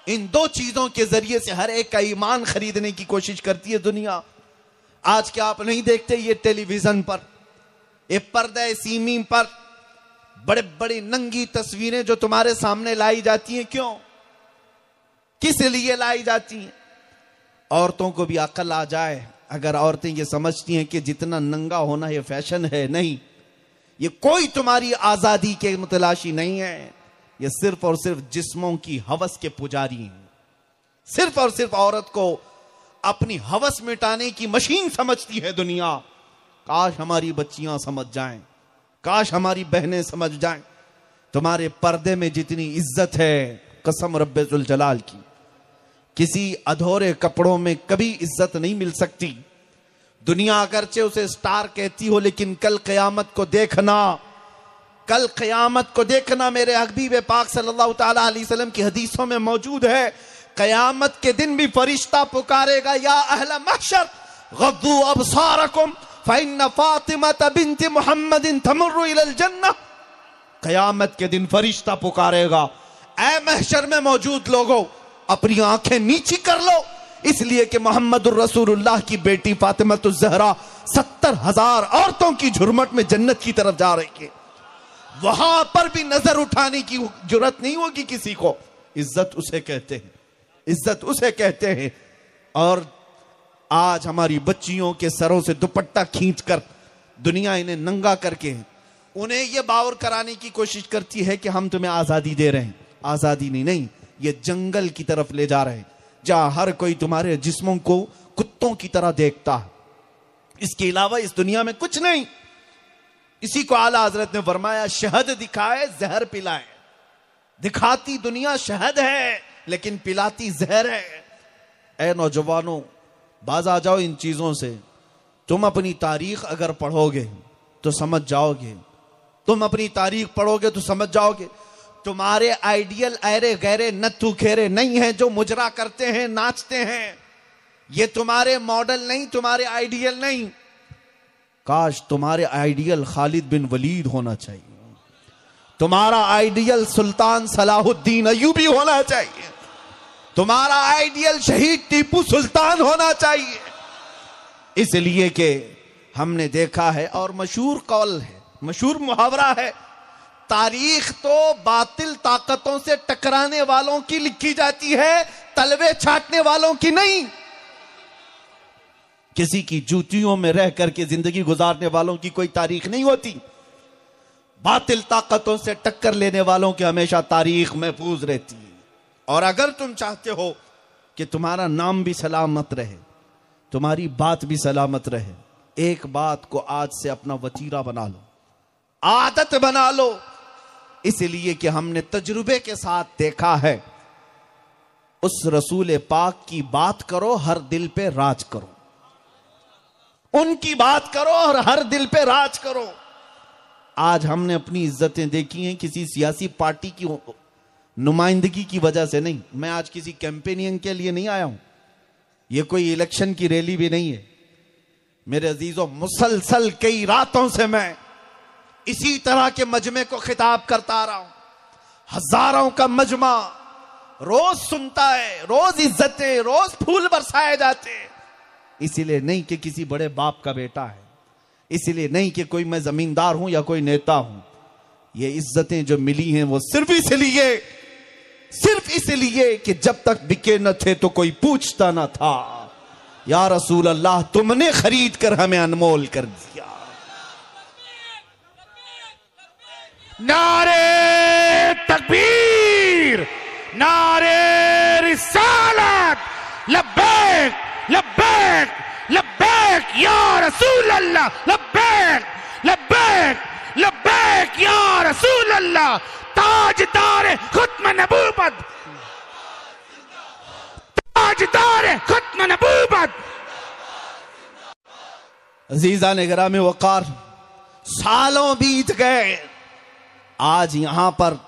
[SPEAKER 1] इन दो चीजों के जरिए से हर एक का ईमान खरीदने की कोशिश करती है दुनिया। आज क्या आप नहीं देखते, ये टेलीविजन पर, ये पर्दे सीमी पर बड़े बड़ी नंगी तस्वीरें जो तुम्हारे सामने लाई जाती हैं, क्यों, किस लिए लाई जाती हैं? औरतों को भी अकल आ जाए, अगर औरतें ये समझती हैं कि जितना नंगा होना ये फैशन है, नहीं, ये कोई तुम्हारी आजादी के मुतलाशी नहीं है, ये सिर्फ और सिर्फ जिस्मों की हवस के पुजारी हैं। सिर्फ और सिर्फ औरत को अपनी हवस मिटाने की मशीन समझती है दुनिया। काश हमारी बच्चियां समझ जाएं, काश हमारी बहनें समझ जाएं, तुम्हारे पर्दे में जितनी इज्जत है, कसम रब्बे जुल जलाल की, किसी अधूरे कपड़ों में कभी इज्जत नहीं मिल सकती। दुनिया अगरचे उसे स्टार कहती हो, लेकिन कल क़यामत को देखना, कल क़यामत को देखना, मेरे हबीब पाक सल्लल्लाहु तआला अलैहि वसल्लम की हदीसों में मौजूद है, क़यामत के दिन भी फरिश्ता पुकारेगा, या अहल महशर गद्दू अबसारकुम फइन्न फातिमा बिन्त मुहम्मदिन तमुर्रु इलल जन्नह। क़यामत के दिन फरिश्ता पुकारेगा, ऐ महशर में मौजूद लोगों, अपनी आंखें नीची कर लो, इसलिए कि मोहम्मदुर रसूलुल्लाह की बेटी फातिमातुज ज़हरा 70,000 औरतों की झुरमट में जन्नत की तरफ जा रही है। वहां पर भी नजर उठाने की जुर्रत नहीं होगी किसी को। इज्जत उसे कहते हैं, इज्जत उसे कहते हैं। और आज हमारी बच्चियों के सरों से दुपट्टा खींचकर दुनिया इन्हें नंगा करके उन्हें यह बावर कराने की कोशिश करती है कि हम तुम्हें आजादी दे रहे हैं। आजादी नहीं, ये जंगल की तरफ ले जा रहे हैं, जहां हर कोई तुम्हारे जिस्मों को कुत्तों की तरह देखता है। इसके अलावा इस दुनिया में कुछ नहीं। इसी को आला हजरत ने फरमाया, शहद दिखाए जहर पिलाए। दिखाती दुनिया शहद है, लेकिन पिलाती जहर है। ऐ नौजवानों, बाज आ जाओ इन चीजों से। तुम अपनी तारीख अगर पढ़ोगे तो समझ जाओगे, तुम अपनी तारीख पढ़ोगे तो समझ जाओगे, तुम्हारे आइडियल ऐरे गैरे नत्थु खेरे नहीं है जो मुजरा करते हैं, नाचते हैं। ये तुम्हारे मॉडल नहीं, तुम्हारे आइडियल नहीं। काश तुम्हारे आइडियल खालिद बिन वलीद होना चाहिए, तुम्हारा आइडियल सुल्तान सलाहुद्दीन अय्यूबी होना चाहिए, तुम्हारा आइडियल शहीद टीपू सुल्तान होना चाहिए। इसलिए कि हमने देखा है, और मशहूर कौल है, मशहूर मुहावरा है, तारीख तो बातिल ताकतों से टकराने वालों की लिखी जाती है, तलवे छाटने वालों की नहीं। किसी की जूतियों में रह करके जिंदगी गुजारने वालों की कोई तारीख नहीं होती। बातिल ताकतों से टक्कर लेने वालों की हमेशा तारीख महफूज रहती है। और अगर तुम चाहते हो कि तुम्हारा नाम भी सलामत रहे, तुम्हारी बात भी सलामत रहे, एक बात को आज से अपना वतीरा बना लो, आदत बना लो। इसलिए कि हमने तजुर्बे के साथ देखा है, उस रसूल पाक की बात करो, हर दिल पे राज करो। उनकी बात करो और हर दिल पे राज करो। आज हमने अपनी इज्जतें देखी हैं किसी सियासी पार्टी की नुमाइंदगी की वजह से नहीं। मैं आज किसी कैंपेनिंग के लिए नहीं आया हूं, यह कोई इलेक्शन की रैली भी नहीं है। मेरे अजीजों, मुसलसल कई रातों से मैं इसी तरह के मजमे को खिताब करता आ रहा हूं। हजारों का मजमा रोज सुनता है, रोज इज्जतें, रोज फूल बरसाए जाते हैं। इसीलिए नहीं कि किसी बड़े बाप का बेटा है, इसीलिए नहीं कि कोई मैं जमींदार हूं या कोई नेता हूं। ये इज्जतें जो मिली हैं वो सिर्फ इसलिए कि जब तक बिके न थे तो कोई पूछता न था। या रसूल अल्लाह, तुमने खरीद कर हमें अनमोल कर दिया।
[SPEAKER 2] नारे तकबीर, नारे रिसालत, लब्बैक लब्बैक लब्बैक या रसूल अल्लाह, लब्बैक लब्बैक लब्बैक या रसूल अल्लाह। ताजदार खुत्म नबूवत, ताजदार खुत्म नबूवत।
[SPEAKER 1] अजीजा ने गिरामी वकार, सालों बीत गए। आज यहां पर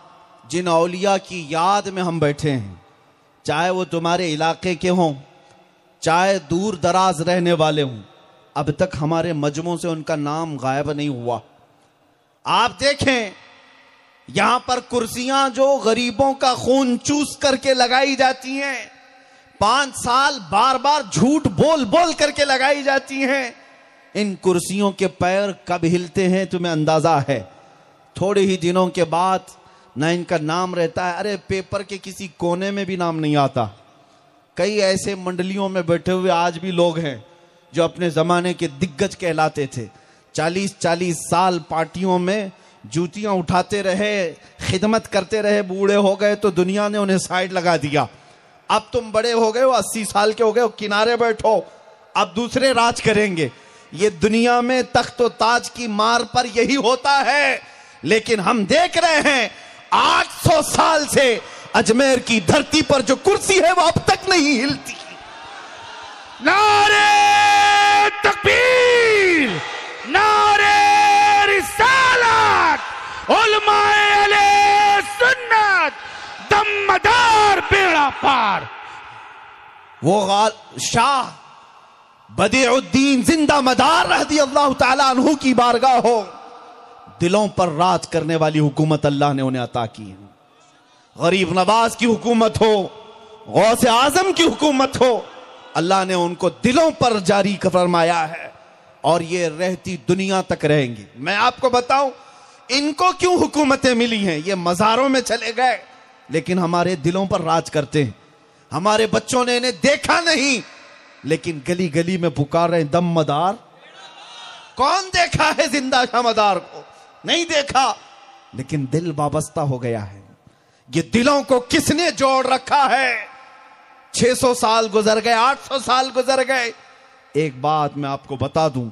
[SPEAKER 1] जिन औलिया की याद में हम बैठे हैं, चाहे वो तुम्हारे इलाके के हों, चाहे दूर दराज रहने वाले हों, अब तक हमारे मजमों से उनका नाम गायब नहीं हुआ। आप देखें, यहां पर कुर्सियां जो गरीबों का खून चूस करके लगाई जाती हैं, 5 साल बार बार झूठ बोल बोल करके लगाई जाती हैं, इन कुर्सियों के पैर कब हिलते हैं तुम्हें अंदाजा है? थोड़े ही दिनों के बाद ना इनका नाम रहता है, अरे पेपर के किसी कोने में भी नाम नहीं आता। कई ऐसे मंडलियों में बैठे हुए आज भी लोग हैं जो अपने जमाने के दिग्गज कहलाते थे। 40-40 साल पार्टियों में जूतियां उठाते रहे, खिदमत करते रहे, बूढ़े हो गए तो दुनिया ने उन्हें साइड लगा दिया। अब तुम बड़े हो गए हो, 80 साल के हो गए हो, किनारे बैठो, अब दूसरे राज करेंगे। ये दुनिया में तख्त व ताज की मार पर यही होता है। लेकिन हम देख रहे हैं 800 साल से अजमेर की धरती पर जो कुर्सी है वो अब तक नहीं हिलती।
[SPEAKER 2] नारे तकबीर, नारे रिसालत, उलमाए अहले सुन्नत, दमदार बेड़ा पार।
[SPEAKER 1] वो शाह बदीउद्दीन जिंदा मदार रज़ी अल्लाह ताला अन्हु की बारगाह हो, दिलों पर राज करने वाली हुकूमत अल्लाह ने उन्हें अता की है। गरीब नवाज की हुकूमत हो, गौसे आजम की हुकूमत हो, अल्लाह ने उनको दिलों पर जारी फरमाया है और ये रहती दुनिया तक रहेंगे। मैं आपको बताऊं इनको क्यों हुकूमतें मिली हैं। ये मज़ारों में चले गए लेकिन हमारे दिलों पर राज करते हैं। हमारे बच्चों ने इन्हें देखा नहीं लेकिन गली गली में पुकार रहे हैं, दम मदार। कौन देखा है जिंदा शाहमदार को? नहीं देखा, लेकिन दिल वाबस्ता हो गया है। ये दिलों को किसने जोड़ रखा है? 600 साल गुजर गए, 800 साल गुजर गए। एक बात मैं आपको बता दूं,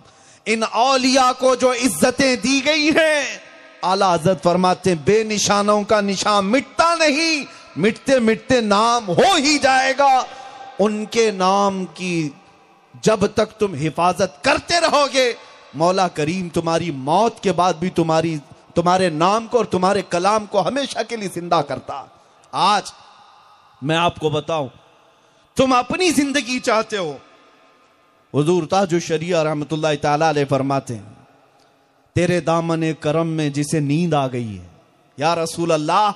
[SPEAKER 1] इन औलिया को जो इज्जतें दी गई हैं, आला हज़रत फरमाते हैं बेनिशानों का निशान मिटता नहीं, मिटते मिटते नाम हो ही जाएगा। उनके नाम की जब तक तुम हिफाजत करते रहोगे, मौला करीम तुम्हारी मौत के बाद भी तुम्हारे नाम को और तुम्हारे कलाम को हमेशा के लिए जिंदा करता। आज मैं आपको बताऊं, तुम अपनी जिंदगी चाहते हो, हुजूर ताजुश शरिया रहमतुल्लाह ताला अलैह फरमाते हैं, तेरे दामन करम में जिसे नींद आ गई है, या रसूल अल्लाह,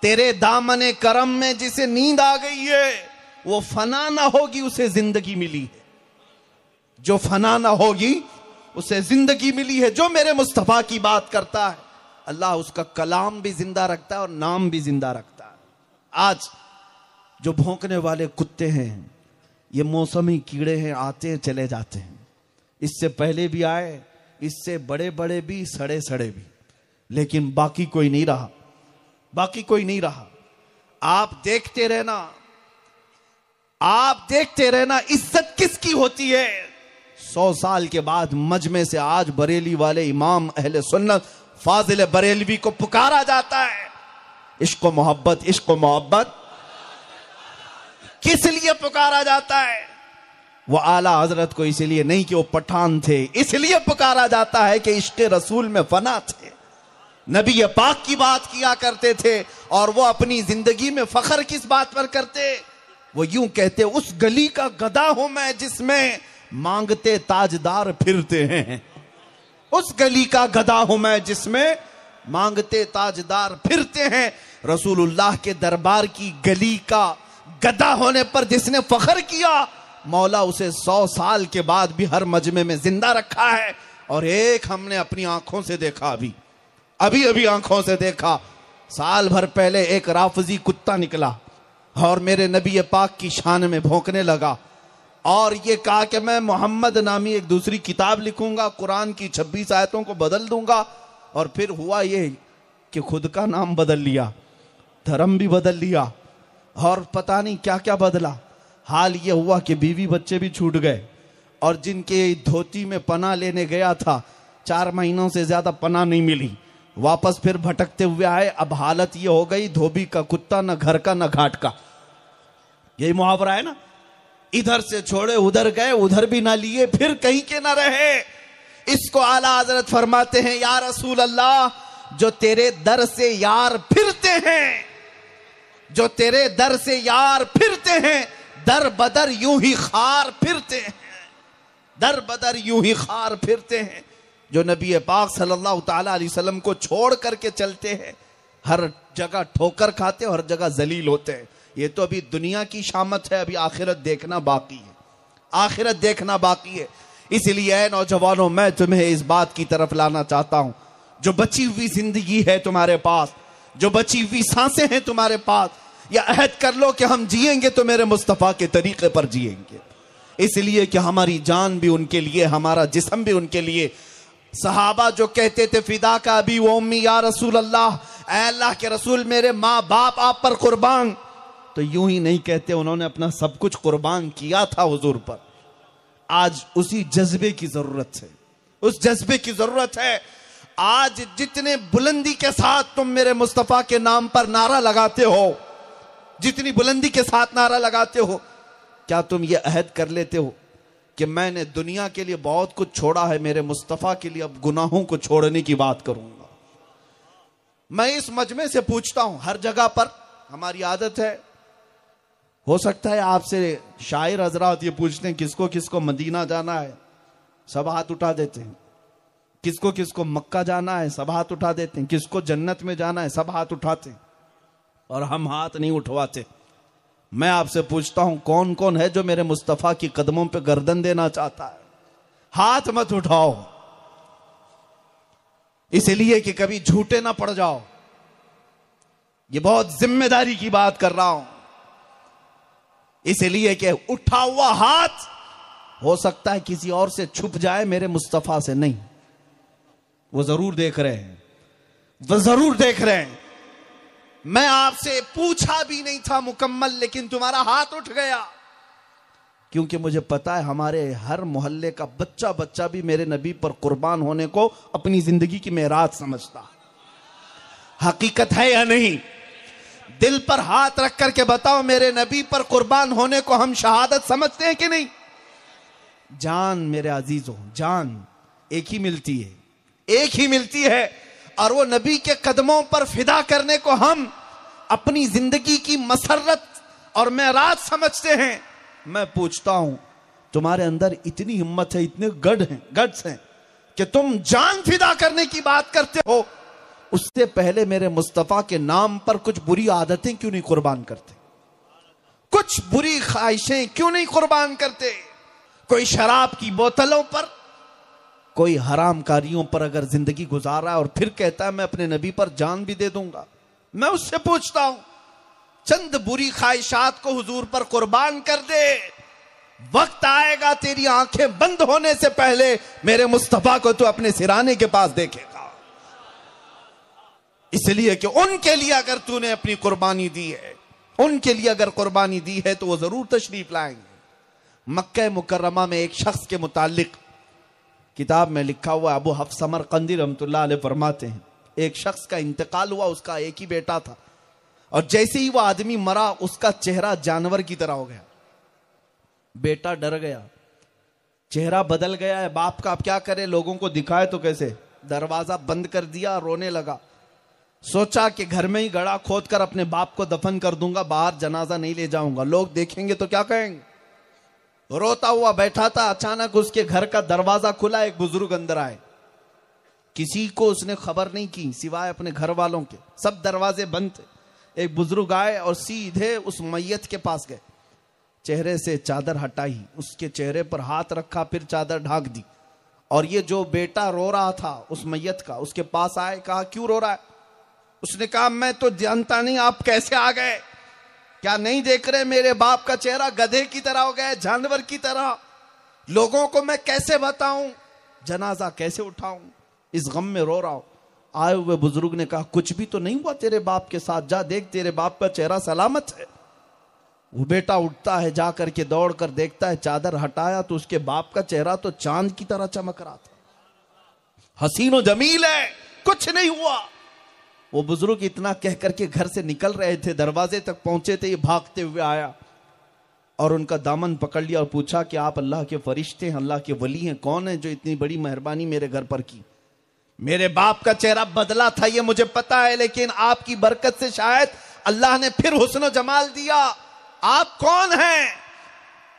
[SPEAKER 1] तेरे दामन करम में जिसे नींद आ गई है वो फना ना होगी, उसे जिंदगी मिली है। जो फना ना होगी उसे जिंदगी मिली है। जो मेरे मुस्तफा की बात करता है अल्लाह उसका कलाम भी जिंदा रखता है और नाम भी जिंदा रखता है। आज जो भौंकने वाले कुत्ते हैं, ये मौसमी कीड़े हैं, आते हैं चले जाते हैं। इससे पहले भी आए, इससे बड़े बड़े भी, सड़े सड़े भी, लेकिन बाकी कोई नहीं रहा, बाकी कोई नहीं रहा। आप देखते रहना, आप देखते रहना, इज्जत किसकी होती है। 100 साल के बाद मजमे से आज बरेली वाले इमाम अहले सुन्नत फाजिल बरेलवी को पुकारा जाता है। इश्क मोहब्बत, इश्क मोहब्बत किस लिए पुकारा जाता है? वो आला हजरत को इसलिए नहीं कि वो पठान थे, इसलिए पुकारा जाता है कि इश्क रसूल में फना थे, नबी पाक की बात किया करते थे। और वो अपनी जिंदगी में फख्र किस बात पर करते? वो यूं कहते, उस गली का गधा हूं मैं जिसमें मांगते ताजदार फिरते हैं। उस गली का गधा हूं मैं जिसमें मांगते ताजदार फिरते हैं। रसूलुल्लाह के दरबार की गली का गधा होने पर जिसने फख्र किया, मौला उसे 100 साल के बाद भी हर मजमे में जिंदा रखा है। और एक हमने अपनी आंखों से देखा, अभी आंखों से देखा। साल भर पहले एक राफजी कुत्ता निकला और मेरे नबी पाक की शान में भौंकने लगा और ये कहा कि मैं मोहम्मद नामी एक दूसरी किताब लिखूंगा, कुरान की 26 आयतों को बदल दूंगा। और फिर हुआ ये कि खुद का नाम बदल लिया, धर्म भी बदल लिया और पता नहीं क्या क्या बदला। हाल ये हुआ कि बीवी बच्चे भी छूट गए और जिनके धोती में पनाह लेने गया था, 4 महीनों से ज्यादा पनाह नहीं मिली, वापस फिर भटकते हुए आए। अब हालत ये हो गई, धोबी का कुत्ता, न घर का न घाट का। यही मुहावरा है ना, इधर से छोड़े उधर गए, उधर भी ना लिए, फिर कहीं के ना रहे। इसको आला हजरत फरमाते हैं, या रसूल अल्लाह, जो तेरे दर से यार फिरते हैं, जो तेरे दर से यार फिरते हैं, दर बदर यूं ही खार फिरते हैं, दर बदर यूं ही खार फिरते हैं। जो नबी पाक सल्लल्लाहु ताला अलैहि वसल्लम को छोड़ करके चलते हैं, हर जगह ठोकर खाते, हर जगह जलील होते हैं। ये तो अभी दुनिया की शामत है, अभी आखिरत देखना बाकी है, आखिरत देखना बाकी है। इसलिए ऐ नौजवानों, मैं तुम्हें इस बात की तरफ लाना चाहता हूं, जो बची हुई जिंदगी है तुम्हारे पास, जो बची हुई सांसें हैं तुम्हारे पास, या अहद कर लो कि हम जिएंगे तो मेरे मुस्तफ़ा के तरीके पर जिएंगे। इसलिए कि हमारी जान भी उनके लिए, हमारा जिस्म भी उनके लिए। सहाबा जो कहते थे, फिदा का अभी वो उम्मी या रसूल अल्लाह, ऐ अल्लाह के रसूल मेरे माँ बाप आप पर कुर्बान, तो यूं ही नहीं कहते, उन्होंने अपना सब कुछ कुर्बान किया था हुजूर पर। आज उसी जज्बे की जरूरत है, उस जज्बे की जरूरत है। आज जितने बुलंदी के साथ तुम मेरे मुस्तफ़ा के नाम पर नारा लगाते हो, जितनी बुलंदी के साथ नारा लगाते हो, क्या तुम ये अहद कर लेते हो कि मैंने दुनिया के लिए बहुत कुछ छोड़ा है, मेरे मुस्तफ़ा के लिए अब गुनाहों को छोड़ने की बात करूंगा? मैं इस मजमे से पूछता हूं, हर जगह पर हमारी आदत है, हो सकता है आपसे शायर हजरात ये पूछते हैं किसको किसको मदीना जाना है, सब हाथ उठा देते हैं। किसको किसको मक्का जाना है, सब हाथ उठा देते हैं। किसको जन्नत में जाना है, सब हाथ उठाते हैं, और हम हाथ नहीं उठवाते। मैं आपसे पूछता हूं, कौन कौन है जो मेरे मुस्तफा की कदमों पे गर्दन देना चाहता है? हाथ मत उठाओ, इसलिए कि कभी झूठे ना पड़ जाओ। ये बहुत जिम्मेदारी की बात कर रहा हूं, इसलिए कि उठा हुआ हाथ हो सकता है किसी और से छुप जाए, मेरे मुस्तफा से नहीं। वो जरूर देख रहे हैं, वो जरूर देख रहे हैं। मैं आपसे पूछा भी नहीं था मुकम्मल, लेकिन तुम्हारा हाथ उठ गया, क्योंकि मुझे पता है हमारे हर मोहल्ले का बच्चा बच्चा भी मेरे नबी पर कुर्बान होने को अपनी जिंदगी की मेराज समझता। हकीकत है या नहीं? दिल पर हाथ रख करके बताओ, मेरे नबी पर कुर्बान होने को हम शहादत समझते हैं कि नहीं? जान मेरे अजीजों, जान एक ही मिलती है, एक ही मिलती है, और वो नबी के कदमों पर फिदा करने को हम अपनी जिंदगी की मसरत और मेराज समझते हैं। मैं पूछता हूं, तुम्हारे अंदर इतनी हिम्मत है, इतने गट्स हैं कि तुम जान फिदा करने की बात करते हो, उससे पहले मेरे मुस्तफा के नाम पर कुछ बुरी आदतें क्यों नहीं कुर्बान करते? कुछ बुरी ख्वाहिशें क्यों नहीं कुर्बान करते? कोई शराब की बोतलों पर कोई हराम कारियों पर अगर जिंदगी गुजार रहा है और फिर कहता है मैं अपने नबी पर जान भी दे दूंगा, मैं उससे पूछता हूं चंद बुरी ख्वाहिशात को हुजूर पर कुर्बान कर दे, वक्त आएगा तेरी आंखें बंद होने से पहले मेरे मुस्तफा को तू अपने सिराने के पास देखेगा। इसलिए कि उनके लिए अगर तूने अपनी कुर्बानी दी है, उनके लिए अगर कुर्बानी दी है तो वो जरूर तशरीफ लाएंगे। मक्का मुकर्रमा में एक शख्स के मुतालिक किताब में लिखा हुआ, अबू हफ्स समरकंदी रहमतुल्लाह अलैह फरमाते हैं, एक शख्स का इंतकाल हुआ, उसका एक ही बेटा था, और जैसे ही वो आदमी मरा उसका चेहरा जानवर की तरह हो गया। बेटा डर गया, चेहरा बदल गया है बाप का, अब क्या करे, लोगों को दिखाए तो कैसे, दरवाजा बंद कर दिया, रोने लगा। सोचा कि घर में ही गड़ा खोद कर अपने बाप को दफन कर दूंगा, बाहर जनाजा नहीं ले जाऊंगा, लोग देखेंगे तो क्या कहेंगे। रोता हुआ बैठा था, अचानक उसके घर का दरवाजा खुला, एक बुजुर्ग अंदर आए। किसी को उसने खबर नहीं की सिवाय अपने घर वालों के, सब दरवाजे बंद थे। एक बुजुर्ग आए और सीधे उस मैयत के पास गए, चेहरे से चादर हटाई, उसके चेहरे पर हाथ रखा, फिर चादर ढाक दी, और ये जो बेटा रो रहा था उस मैयत का, उसके पास आए, कहा क्यों रो रहा है। उसने कहा मैं तो जानता नहीं आप कैसे आ गए, क्या नहीं देख रहे मेरे बाप का चेहरा गधे की तरह हो गया, जानवर की तरह, लोगों को मैं कैसे बताऊं, जनाजा कैसे उठाऊं, इस गम में रो रहा हूं। आए हुए बुजुर्ग ने कहा कुछ भी तो नहीं हुआ तेरे बाप के साथ, जा देख तेरे बाप का चेहरा सलामत है। वो बेटा उठता है, जा करके दौड़ कर देखता है, चादर हटाया तो उसके बाप का चेहरा तो चांद की तरह चमक रहा था, हसीनो जमील है, कुछ नहीं हुआ। वो बुजुर्ग इतना कह करके घर से निकल रहे थे, दरवाजे तक पहुंचे थे, ये भागते हुए आया और उनका दामन पकड़ लिया और पूछा कि आप अल्लाह के फरिश्ते हैं, अल्लाह के वली हैं, कौन है जो इतनी बड़ी मेहरबानी मेरे घर पर की। मेरे बाप का चेहरा बदला था ये मुझे पता है, लेकिन आपकी बरकत से शायद अल्लाह ने फिर हुस्न जमाल दिया, आप कौन हैं।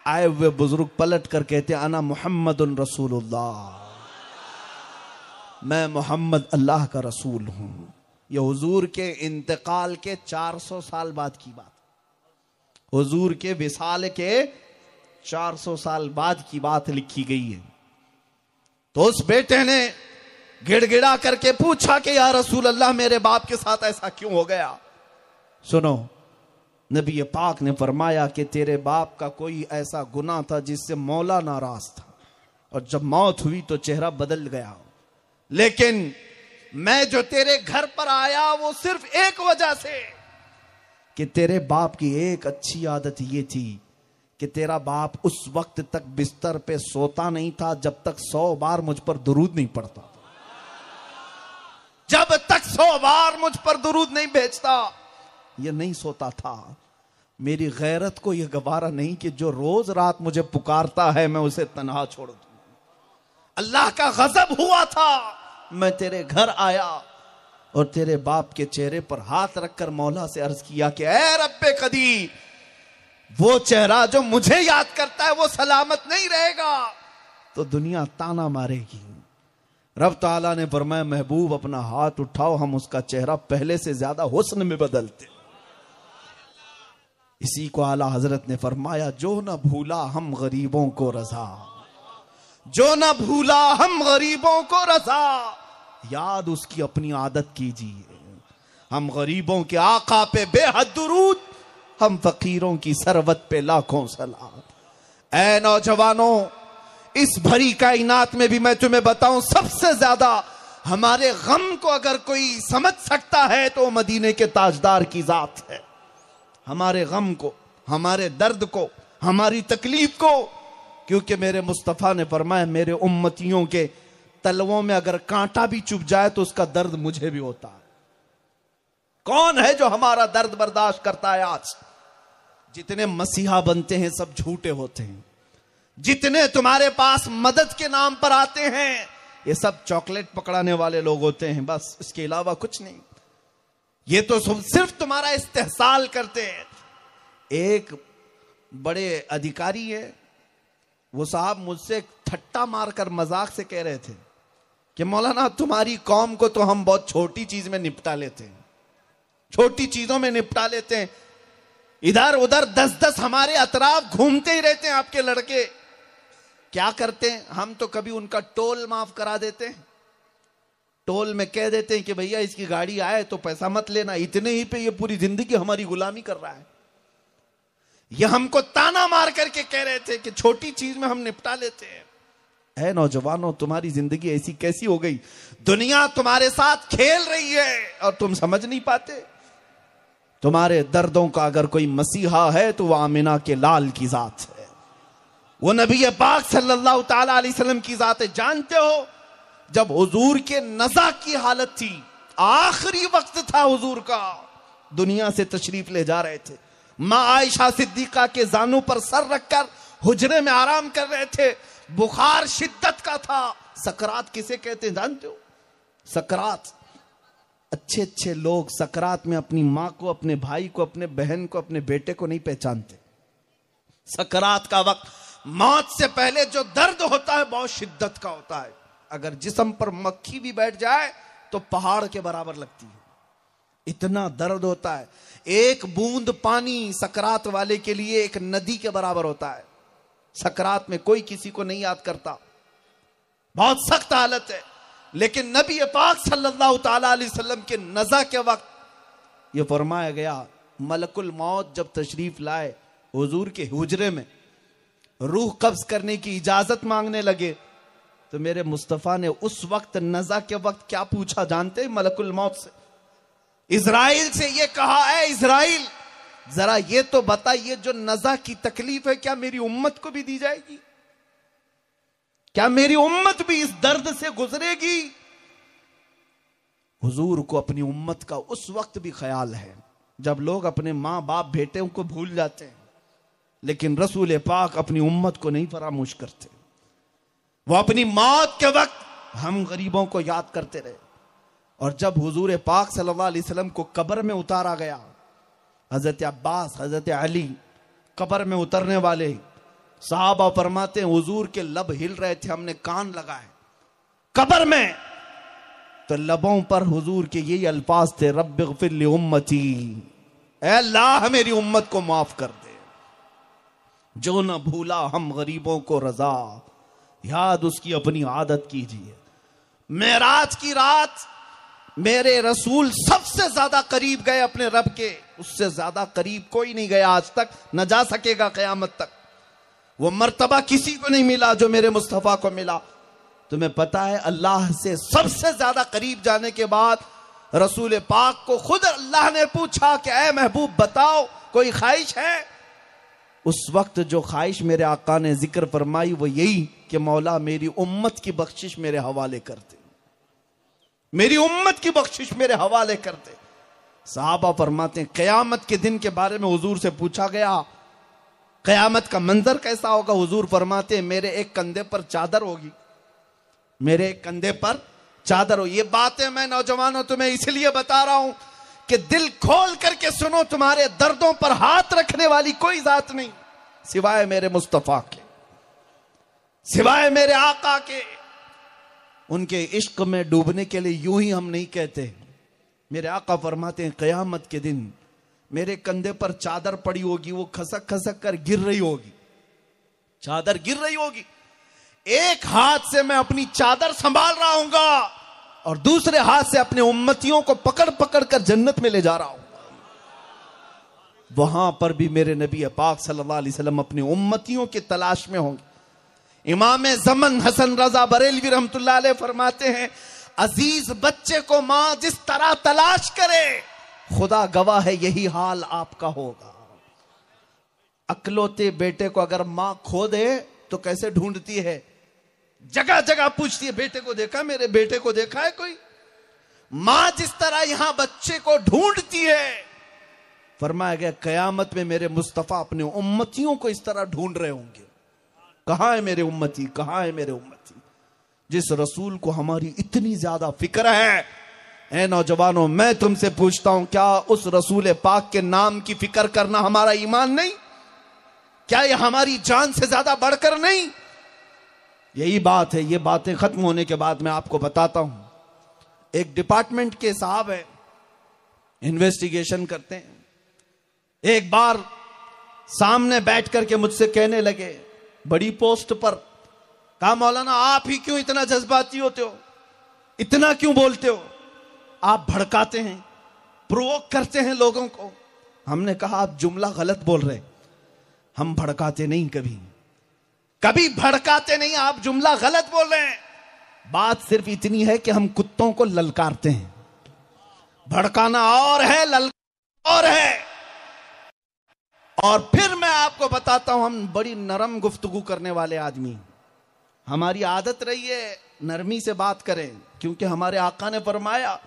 [SPEAKER 1] आए हुए बुजुर्ग पलट कर कहते अना मुहम्मदुन रसूलुल्लाह, मैं मोहम्मद अल्लाह का रसूल हूं। यह हुजूर के इंतकाल के 400 साल बाद की बात, हुजूर के विसाल के 400 साल बाद की बात लिखी गई है। तो उस बेटे ने गिड़गिड़ा करके पूछा कि या रसूल अल्लाह मेरे बाप के साथ ऐसा क्यों हो गया। सुनो, नबी पाक ने फरमाया कि तेरे बाप का कोई ऐसा गुनाह था जिससे मौला नाराज था, और जब मौत हुई तो चेहरा बदल गया, लेकिन मैं जो तेरे घर पर आया वो सिर्फ एक वजह से कि तेरे बाप की एक अच्छी आदत ये थी कि तेरा बाप उस वक्त तक बिस्तर पे सोता नहीं था जब तक 100 बार मुझ पर दुरूद नहीं पड़ता, जब तक 100 बार मुझ पर दुरूद नहीं भेजता ये नहीं सोता था। मेरी गैरत को यह गवारा नहीं कि जो रोज रात मुझे पुकारता है मैं उसे तन्हा छोड़ दूं। अल्लाह का गजब हुआ था, मैं तेरे घर आया और तेरे बाप के चेहरे पर हाथ रखकर मौला से अर्ज किया कि ऐ रब्बे कदी, वो चेहरा जो मुझे याद करता है वो सलामत नहीं रहेगा तो दुनिया ताना मारेगी। रब ताला ने फरमाया महबूब अपना हाथ उठाओ, हम उसका चेहरा पहले से ज्यादा हुस्न में बदलते। इसी को आला हजरत ने फरमाया जो न भूला हम गरीबों को रजा, जो न भूला हम गरीबों को रजा, याद उसकी अपनी आदत कीजिए। हम गरीबों के आका पे बेहद दुरूद, हम फकीरों की सरवत पे लाखों सलाम। ऐ नौजवानों, इस भरी कायनात में भी मैं तुम्हें बताऊं सबसे ज्यादा हमारे गम को अगर कोई समझ सकता है तो मदीने के ताजदार की जात है। हमारे गम को, हमारे दर्द को, हमारी तकलीफ को, क्योंकि मेरे मुस्तफा ने फरमाया मेरे उम्मतियों के तलवों में अगर कांटा भी चुभ जाए तो उसका दर्द मुझे भी होता है। कौन है जो हमारा दर्द बर्दाश्त करता है? आज जितने मसीहा बनते हैं सब झूठे होते हैं, जितने तुम्हारे पास मदद के नाम पर आते हैं ये सब चॉकलेट पकड़ाने वाले लोग होते हैं, बस इसके अलावा कुछ नहीं। ये तो सिर्फ तुम्हारा इस्तेहसाल करते हैं। एक बड़े अधिकारी है, वो साहब मुझसे ठट्टा मारकर मजाक से कह रहे थे कि मौलाना तुम्हारी कौम को तो हम बहुत छोटी चीज में निपटा लेते हैं, छोटी चीजों में निपटा लेते हैं, इधर उधर 10-10 हमारे अतराफ घूमते ही रहते हैं आपके लड़के। क्या करते हैं हम तो कभी उनका टोल माफ करा देते हैं, टोल में कह देते हैं कि भैया इसकी गाड़ी आए तो पैसा मत लेना, इतने ही पे ये पूरी जिंदगी हमारी गुलामी कर रहा है। ये हमको ताना मार करके कह रहे थे कि छोटी चीज में हम निपटा लेते हैं। ऐ नौजवानों, तुम्हारी जिंदगी ऐसी कैसी हो गई? दुनिया तुम्हारे साथ खेल रही है और तुम समझ नहीं पाते। तुम्हारे दर्दों का अगर कोई मसीहा है तो वह आमिना के लाल की जात है, वो नबी पाक सल्लल्लाहु ताला अलैहि वसल्लम की जात है। जानते हो, जब हुजूर के नज़ा की हालत थी, आखिरी वक्त था हुजूर का, दुनिया से तशरीफ ले जा रहे थे, मां आयशा सिद्दीका के जानों पर सर रखकर हुजरे में आराम कर रहे थे, बुखार शिद्दत का था। सकरात किसे कहते हैं जानते हो? सकरात, अच्छे अच्छे लोग सकरात में अपनी मां को, अपने भाई को, अपने बहन को, अपने बेटे को नहीं पहचानते। सकरात का वक्त, मौत से पहले जो दर्द होता है बहुत शिद्दत का होता है। अगर जिस्म पर मक्खी भी बैठ जाए तो पहाड़ के बराबर लगती है, इतना दर्द होता है। एक बूंद पानी सकरात वाले के लिए एक नदी के बराबर होता है। सकरात में कोई किसी को नहीं याद करता, बहुत सख्त हालत है। लेकिन नबी पाक सल्लल्लाहु ताला अलैहि वसल्लम के नज़ा के वक्त यह फरमाया गया, मलकुल मौत जब तशरीफ लाए हुजूर के हुजरे में, रूह कब्ज करने की इजाजत मांगने लगे, तो मेरे मुस्तफा ने उस वक्त नज़ा के वक्त क्या पूछा जानते हैं? मलकुल मौत से, इजराइल से ये कहा, ऐ इजराइल जरा ये तो बता, ये जो नज़ा की तकलीफ है क्या मेरी उम्मत को भी दी जाएगी? क्या मेरी उम्मत भी इस दर्द से गुजरेगी? हुजूर को अपनी उम्मत का उस वक्त भी ख्याल है जब लोग अपने मां बाप बेटे को भूल जाते हैं, लेकिन रसूल पाक अपनी उम्मत को नहीं फरामोश करते। वो अपनी मौत के वक्त हम गरीबों को याद करते रहे। और जब हुजूर पाक सल्लल्लाहु अलैहि वसल्लम को कब्र में उतारा गया, हजरत अब्बास, हजरत अली कब्र में उतरने वाले, साहबा फरमाते हैं हुजूर के लब हिल रहे थे, हमने कान लगाए कब्र में, तो लबों पर हुजूर के यही अल्फाज थे, रब्बिग़फिर ली उम्मती, ऐ अल्लाह मेरी उम्मत को माफ कर दे। जो न भूला हम गरीबों को रजा, याद उसकी अपनी आदत कीजिए। मेराज की रात मेरे रसूल सबसे ज्यादा करीब गए अपने रब के, उससे ज्यादा करीब कोई नहीं गया आज तक, न जा सकेगा कयामत तक। वो मर्तबा किसी को नहीं मिला जो मेरे मुस्तफा को मिला। तुम्हें पता है, अल्लाह से सबसे ज्यादा करीब जाने के बाद रसूल पाक को खुद अल्लाह ने पूछा कि ऐ महबूब बताओ कोई ख्वाहिश है? उस वक्त जो ख्वाहिश मेरे आका ने जिक्र फरमाई वो यही कि मौला मेरी उम्मत की बख्शिश मेरे हवाले कर दे, मेरी उम्मत की बख्शिश मेरे हवाले कर दे। साहबा फरमाते हैं कयामत के दिन के बारे में हुजूर से पूछा गया, कयामत का मंजर कैसा होगा? हुजूर फरमाते हैं मेरे एक कंधे पर चादर होगी, मेरे एक कंधे पर चादर हो। ये बातें मैं नौजवानों तुम्हें इसलिए बता रहा हूं कि दिल खोल करके सुनो, तुम्हारे दर्दों पर हाथ रखने वाली कोई जात नहीं सिवाय मेरे मुस्तफा के, सिवाय मेरे आका के। उनके इश्क में डूबने के लिए यूं ही हम नहीं कहते। मेरे आका फरमाते हैं कयामत के दिन मेरे कंधे पर चादर पड़ी होगी, वो खसक खसक कर गिर रही होगी, चादर गिर रही होगी, एक हाथ से मैं अपनी चादर संभाल रहा हूंगा और दूसरे हाथ से अपने उम्मतियों को पकड़ पकड़ कर जन्नत में ले जा रहा हूं। वहां पर भी मेरे नबी पाक सल्लल्लाहु अलैहि वसल्लम अपनी उम्मतियों की तलाश में होंगे। इमाम ज़मन हसन रजा बरेलवी रहमतुल्लाह अलैह फरमाते हैं, अजीज बच्चे को मां जिस तरह तलाश करे, खुदा गवाह है यही हाल आपका होगा। अकलौते बेटे को अगर मां खो दे तो कैसे ढूंढती है, जगह जगह पूछती है बेटे को देखा, मेरे बेटे को देखा है कोई? मां जिस तरह यहां बच्चे को ढूंढती है, फरमाया गया कयामत में मेरे मुस्तफा अपने उम्मतियों को इस तरह ढूंढ रहे होंगे, कहां है मेरे उम्मती, कहां है मेरे उम्मती। जिस रसूल को हमारी इतनी ज्यादा फिक्र है, ऐ नौजवानों मैं तुमसे पूछता हूं, क्या उस रसूल पाक के नाम की फिक्र करना हमारा ईमान नहीं? क्या यह हमारी जान से ज्यादा बढ़कर नहीं? यही बात है। ये बातें खत्म होने के बाद मैं आपको बताता हूं। एक डिपार्टमेंट के साहब है, इन्वेस्टिगेशन करते हैं। एक बार सामने बैठ करके मुझसे कहने लगे, बड़ी पोस्ट पर कहा मौलाना आप ही क्यों इतना जज्बाती होते हो, इतना क्यों बोलते हो, आप भड़काते हैं, प्रोवोक करते हैं लोगों को। हमने कहा आप जुमला गलत बोल रहे, हम भड़काते नहीं, कभी कभी भड़काते नहीं, आप जुमला गलत बोल रहे हैं। बात सिर्फ इतनी है कि हम कुत्तों को ललकारते हैं। भड़काना और है, ललकार और है। और फिर मैं आपको बताता हूं, हम बड़ी नरम गुफ्तगू करने वाले आदमी, हमारी आदत रही है नरमी से बात करें, क्योंकि हमारे आका ने फरमाया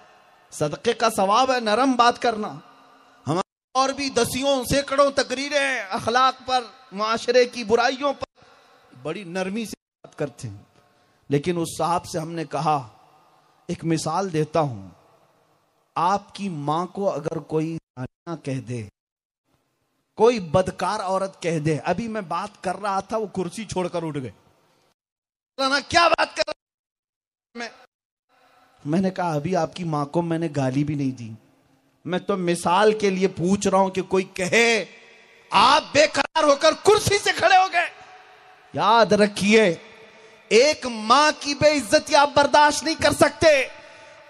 [SPEAKER 1] सदक़े का सवाब है नरम बात करना। हमारे और भी दसियों सैकड़ों तकरीरें अखलाक पर, माशरे की बुराइयों पर बड़ी नरमी से बात करते हैं। लेकिन उस साहब से हमने कहा, एक मिसाल देता हूं, आपकी मां को अगर कोई जानिया कह दे, कोई बदकार औरत कह दे, अभी मैं बात कर रहा था वो कुर्सी छोड़कर उठ गए, ना क्या बात कर रहा मैंने कहा अभी आपकी मां को मैंने गाली भी नहीं दी, मैं तो मिसाल के लिए पूछ रहा हूं कि कोई कहे आप बेकरार होकर कुर्सी से खड़े हो गए। याद रखिए, एक मां की बेइज्जती आप बर्दाश्त नहीं कर सकते।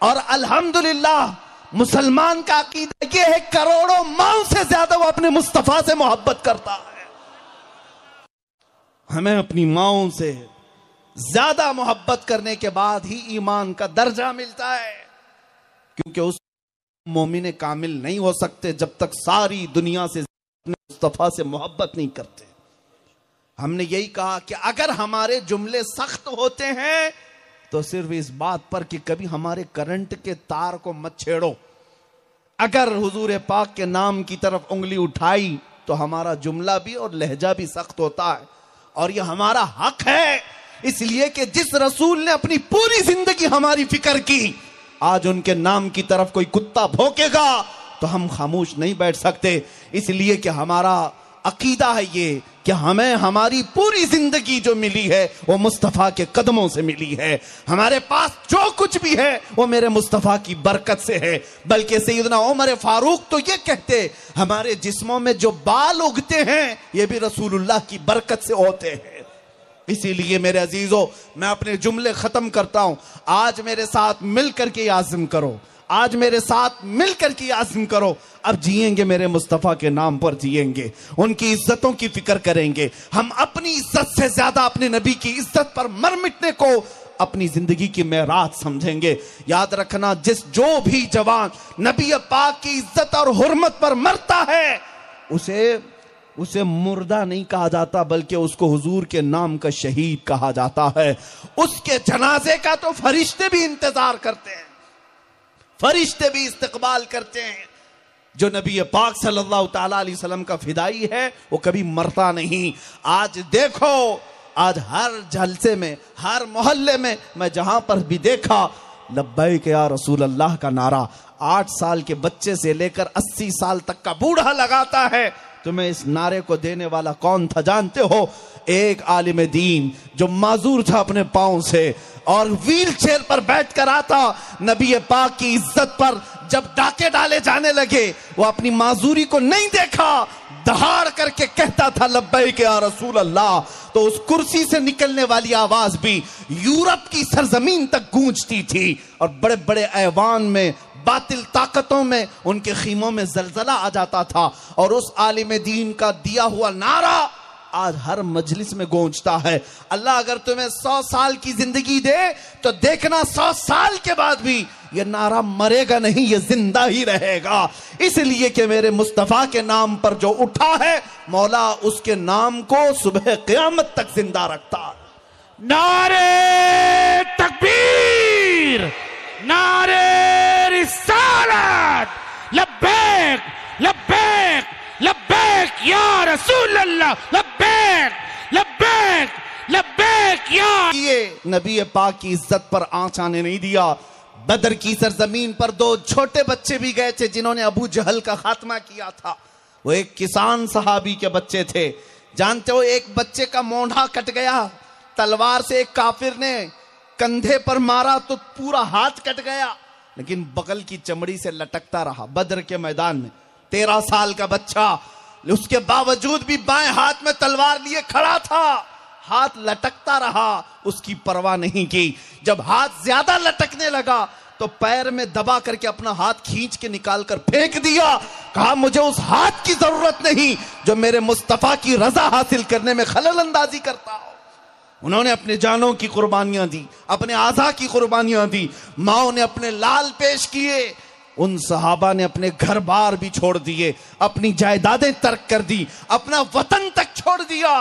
[SPEAKER 1] और अल्हम्दुलिल्लाह मुसलमान का अकीदा यह है, करोड़ों माओं से ज्यादा वो अपने मुस्तफा से मोहब्बत करता है। हमें अपनी माओं से ज्यादा मोहब्बत करने के बाद ही ईमान का दर्जा मिलता है, क्योंकि उस मोमिन कामिल नहीं हो सकते जब तक सारी दुनिया से अपने मुस्तफा से मोहब्बत नहीं करते। हमने यही कहा कि अगर हमारे जुमले सख्त होते हैं तो सिर्फ इस बात पर कि कभी हमारे करंट के तार को मत छेड़ो। अगर हुजूर पाक के नाम की तरफ उंगली उठाई तो हमारा जुमला भी और लहजा भी सख्त होता है, और यह हमारा हक है, इसलिए कि जिस रसूल ने अपनी पूरी जिंदगी हमारी फिक्र की, आज उनके नाम की तरफ कोई कुत्ता भौंकेगा तो हम खामोश नहीं बैठ सकते। इसलिए कि हमारा अकीदा है ये कि हमें हमारी पूरी जिंदगी जो मिली है वो मुस्तफा के कदमों से मिली है। हमारे पास जो कुछ भी है वो मेरे मुस्तफा की बरकत से है। बल्कि सैयदना उमर फारूक तो ये कहते, हमारे जिस्मों में जो बाल उगते हैं ये भी रसूलुल्लाह की बरकत से होते हैं। इसीलिए मेरे अजीजों, मैं अपने जुमले खत्म करता हूं। आज मेरे साथ मिलकर के आज़म करो, आज मेरे साथ मिलकर के आज़म करो, अब जिएंगे मेरे मुस्तफ़ा के नाम पर जिएंगे, उनकी इज्जतों की फिक्र करेंगे। हम अपनी इज्जत से ज्यादा अपने नबी की इज्जत पर मर मिटने को अपनी जिंदगी की मेराज समझेंगे। याद रखना, जो भी जवान नबी पाक की इज्जत और हुर्मत पर मरता है उसे मुर्दा नहीं कहा जाता, बल्कि उसको हुजूर के नाम का शहीद कहा जाता है। उसके जनाजे का तो फरिश्ते भी इंतजार करते हैं, फरिश्ते भी इस्तकबाल करते हैं। जो नबी पाक सल्लल्लाहु ताला अलैहि वसल्लम का फिदाई है वो कभी मरता नहीं। आज देखो, आज हर जलसे में, हर मोहल्ले में, मैं जहां पर भी देखा, लब्बैक या रसूल अल्लाह का नारा 8 साल के बच्चे से लेकर 80 साल तक का बूढ़ा लगाता है। तुम्हें इस नारे को देने वाला कौन था जानते हो? एक आलिम दीन जो माजूर था अपने पांव से और व्हील चेयर पर बैठकर आता। नबी पाक की इज्जत पर जब डाके डाले जाने लगे, वो अपनी माजूरी को नहीं देखा, दहाड़ करके कहता था लब्बैक या रसूल अल्लाह। तो उस कुर्सी से निकलने वाली आवाज भी यूरोप की सरजमीन तक गूंजती थी और बड़े बड़े ऐवान में, बातिल ताकतों में, उनके खीमों में जलजला आ जाता था। और उस आलिम दीन का दिया हुआ नारा आज हर मजलिस में गूंजता है। अल्लाह अगर तुम्हें 100 साल की जिंदगी दे तो देखना 100 साल के बाद भी यह नारा मरेगा नहीं, यह जिंदा ही रहेगा। इसलिए कि मेरे मुस्तफा के नाम पर जो उठा है, मौला उसके नाम को सुबह क़यामत तक जिंदा रखता।
[SPEAKER 2] नारे तकबीर, नारे रिसालत, लब्बैक लब्बैक लब्बैक या रसूल अल्लाह, लब्बैक लब्बैक लब्बैक या।
[SPEAKER 1] ये नबी पाक की इज्जत पर आंच आने नहीं दिया। बदर की सरजमीन पर 2 छोटे बच्चे भी गए थे जिन्होंने अबू जहल का खात्मा किया था। वो एक किसान सहाबी के बच्चे थे। जानते हो, एक बच्चे का मोंढा कट गया, तलवार से एक काफिर ने कंधे पर मारा तो पूरा हाथ कट गया, लेकिन बगल की चमड़ी से लटकता रहा। बदर के मैदान में 13 साल का बच्चा, उसके बावजूद भी बाएं हाथ में तलवार लिए खड़ा था। हाथ लटकता रहा, उसकी परवाह नहीं की। जब हाथ ज्यादा लटकने लगा तो पैर में दबा करके अपना हाथ खींच के निकाल कर फेंक दिया। कहा मुझे उस हाथ की जरूरत नहीं जो मेरे मुस्तफा की रजा हासिल करने में खलल अंदाजी करता हो। उन्होंने अपने जानों की कुर्बानियां दी, अपने आज़ा की कुर्बानियां दी, माओ ने अपने लाल पेश किए, उन सहाबा ने अपने घर बार भी छोड़ दिए, अपनी जायदादें तर्क कर दी, अपना वतन तक छोड़ दिया।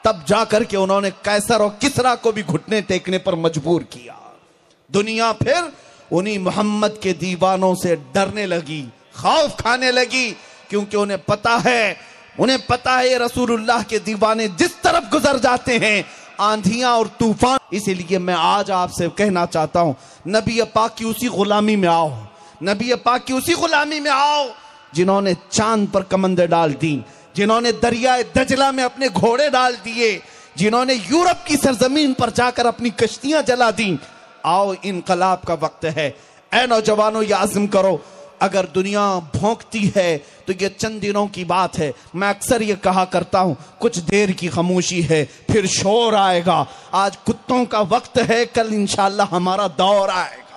[SPEAKER 1] तब जाकर के उन्होंने कैसर और किसरा को भी घुटने टेकने पर मजबूर किया। दुनिया फिर उन्हीं मोहम्मद के दीवानों से डरने लगी, खौफ खाने लगी, क्योंकि उन्हें पता है ये रसूलुल्लाह के दीवाने जिस तरफ गुजर जाते हैं आंधियां और तूफान। इसीलिए मैं आज आपसे कहना चाहता हूं, नबी पाक की उसी गुलामी में आओ, नबी पाक की उसी गुलामी में आओ जिन्होंने चांद पर कमंदे डाल दी, जिन्होंने दरियाए दजला में अपने घोड़े डाल दिए, जिन्होंने यूरोप की सरजमीन पर जाकर अपनी कश्तियां जला दी। आओ, इनकलाब का वक्त है। ऐ नौजवानों, ये आज़म करो, अगर दुनिया भौंकती है तो ये चंद दिनों की बात है। मैं अक्सर ये कहा करता हूं, कुछ देर की खामोशी है, फिर शोर आएगा। आज कुत्तों का वक्त है, कल इंशाअल्लाह हमारा दौर आएगा।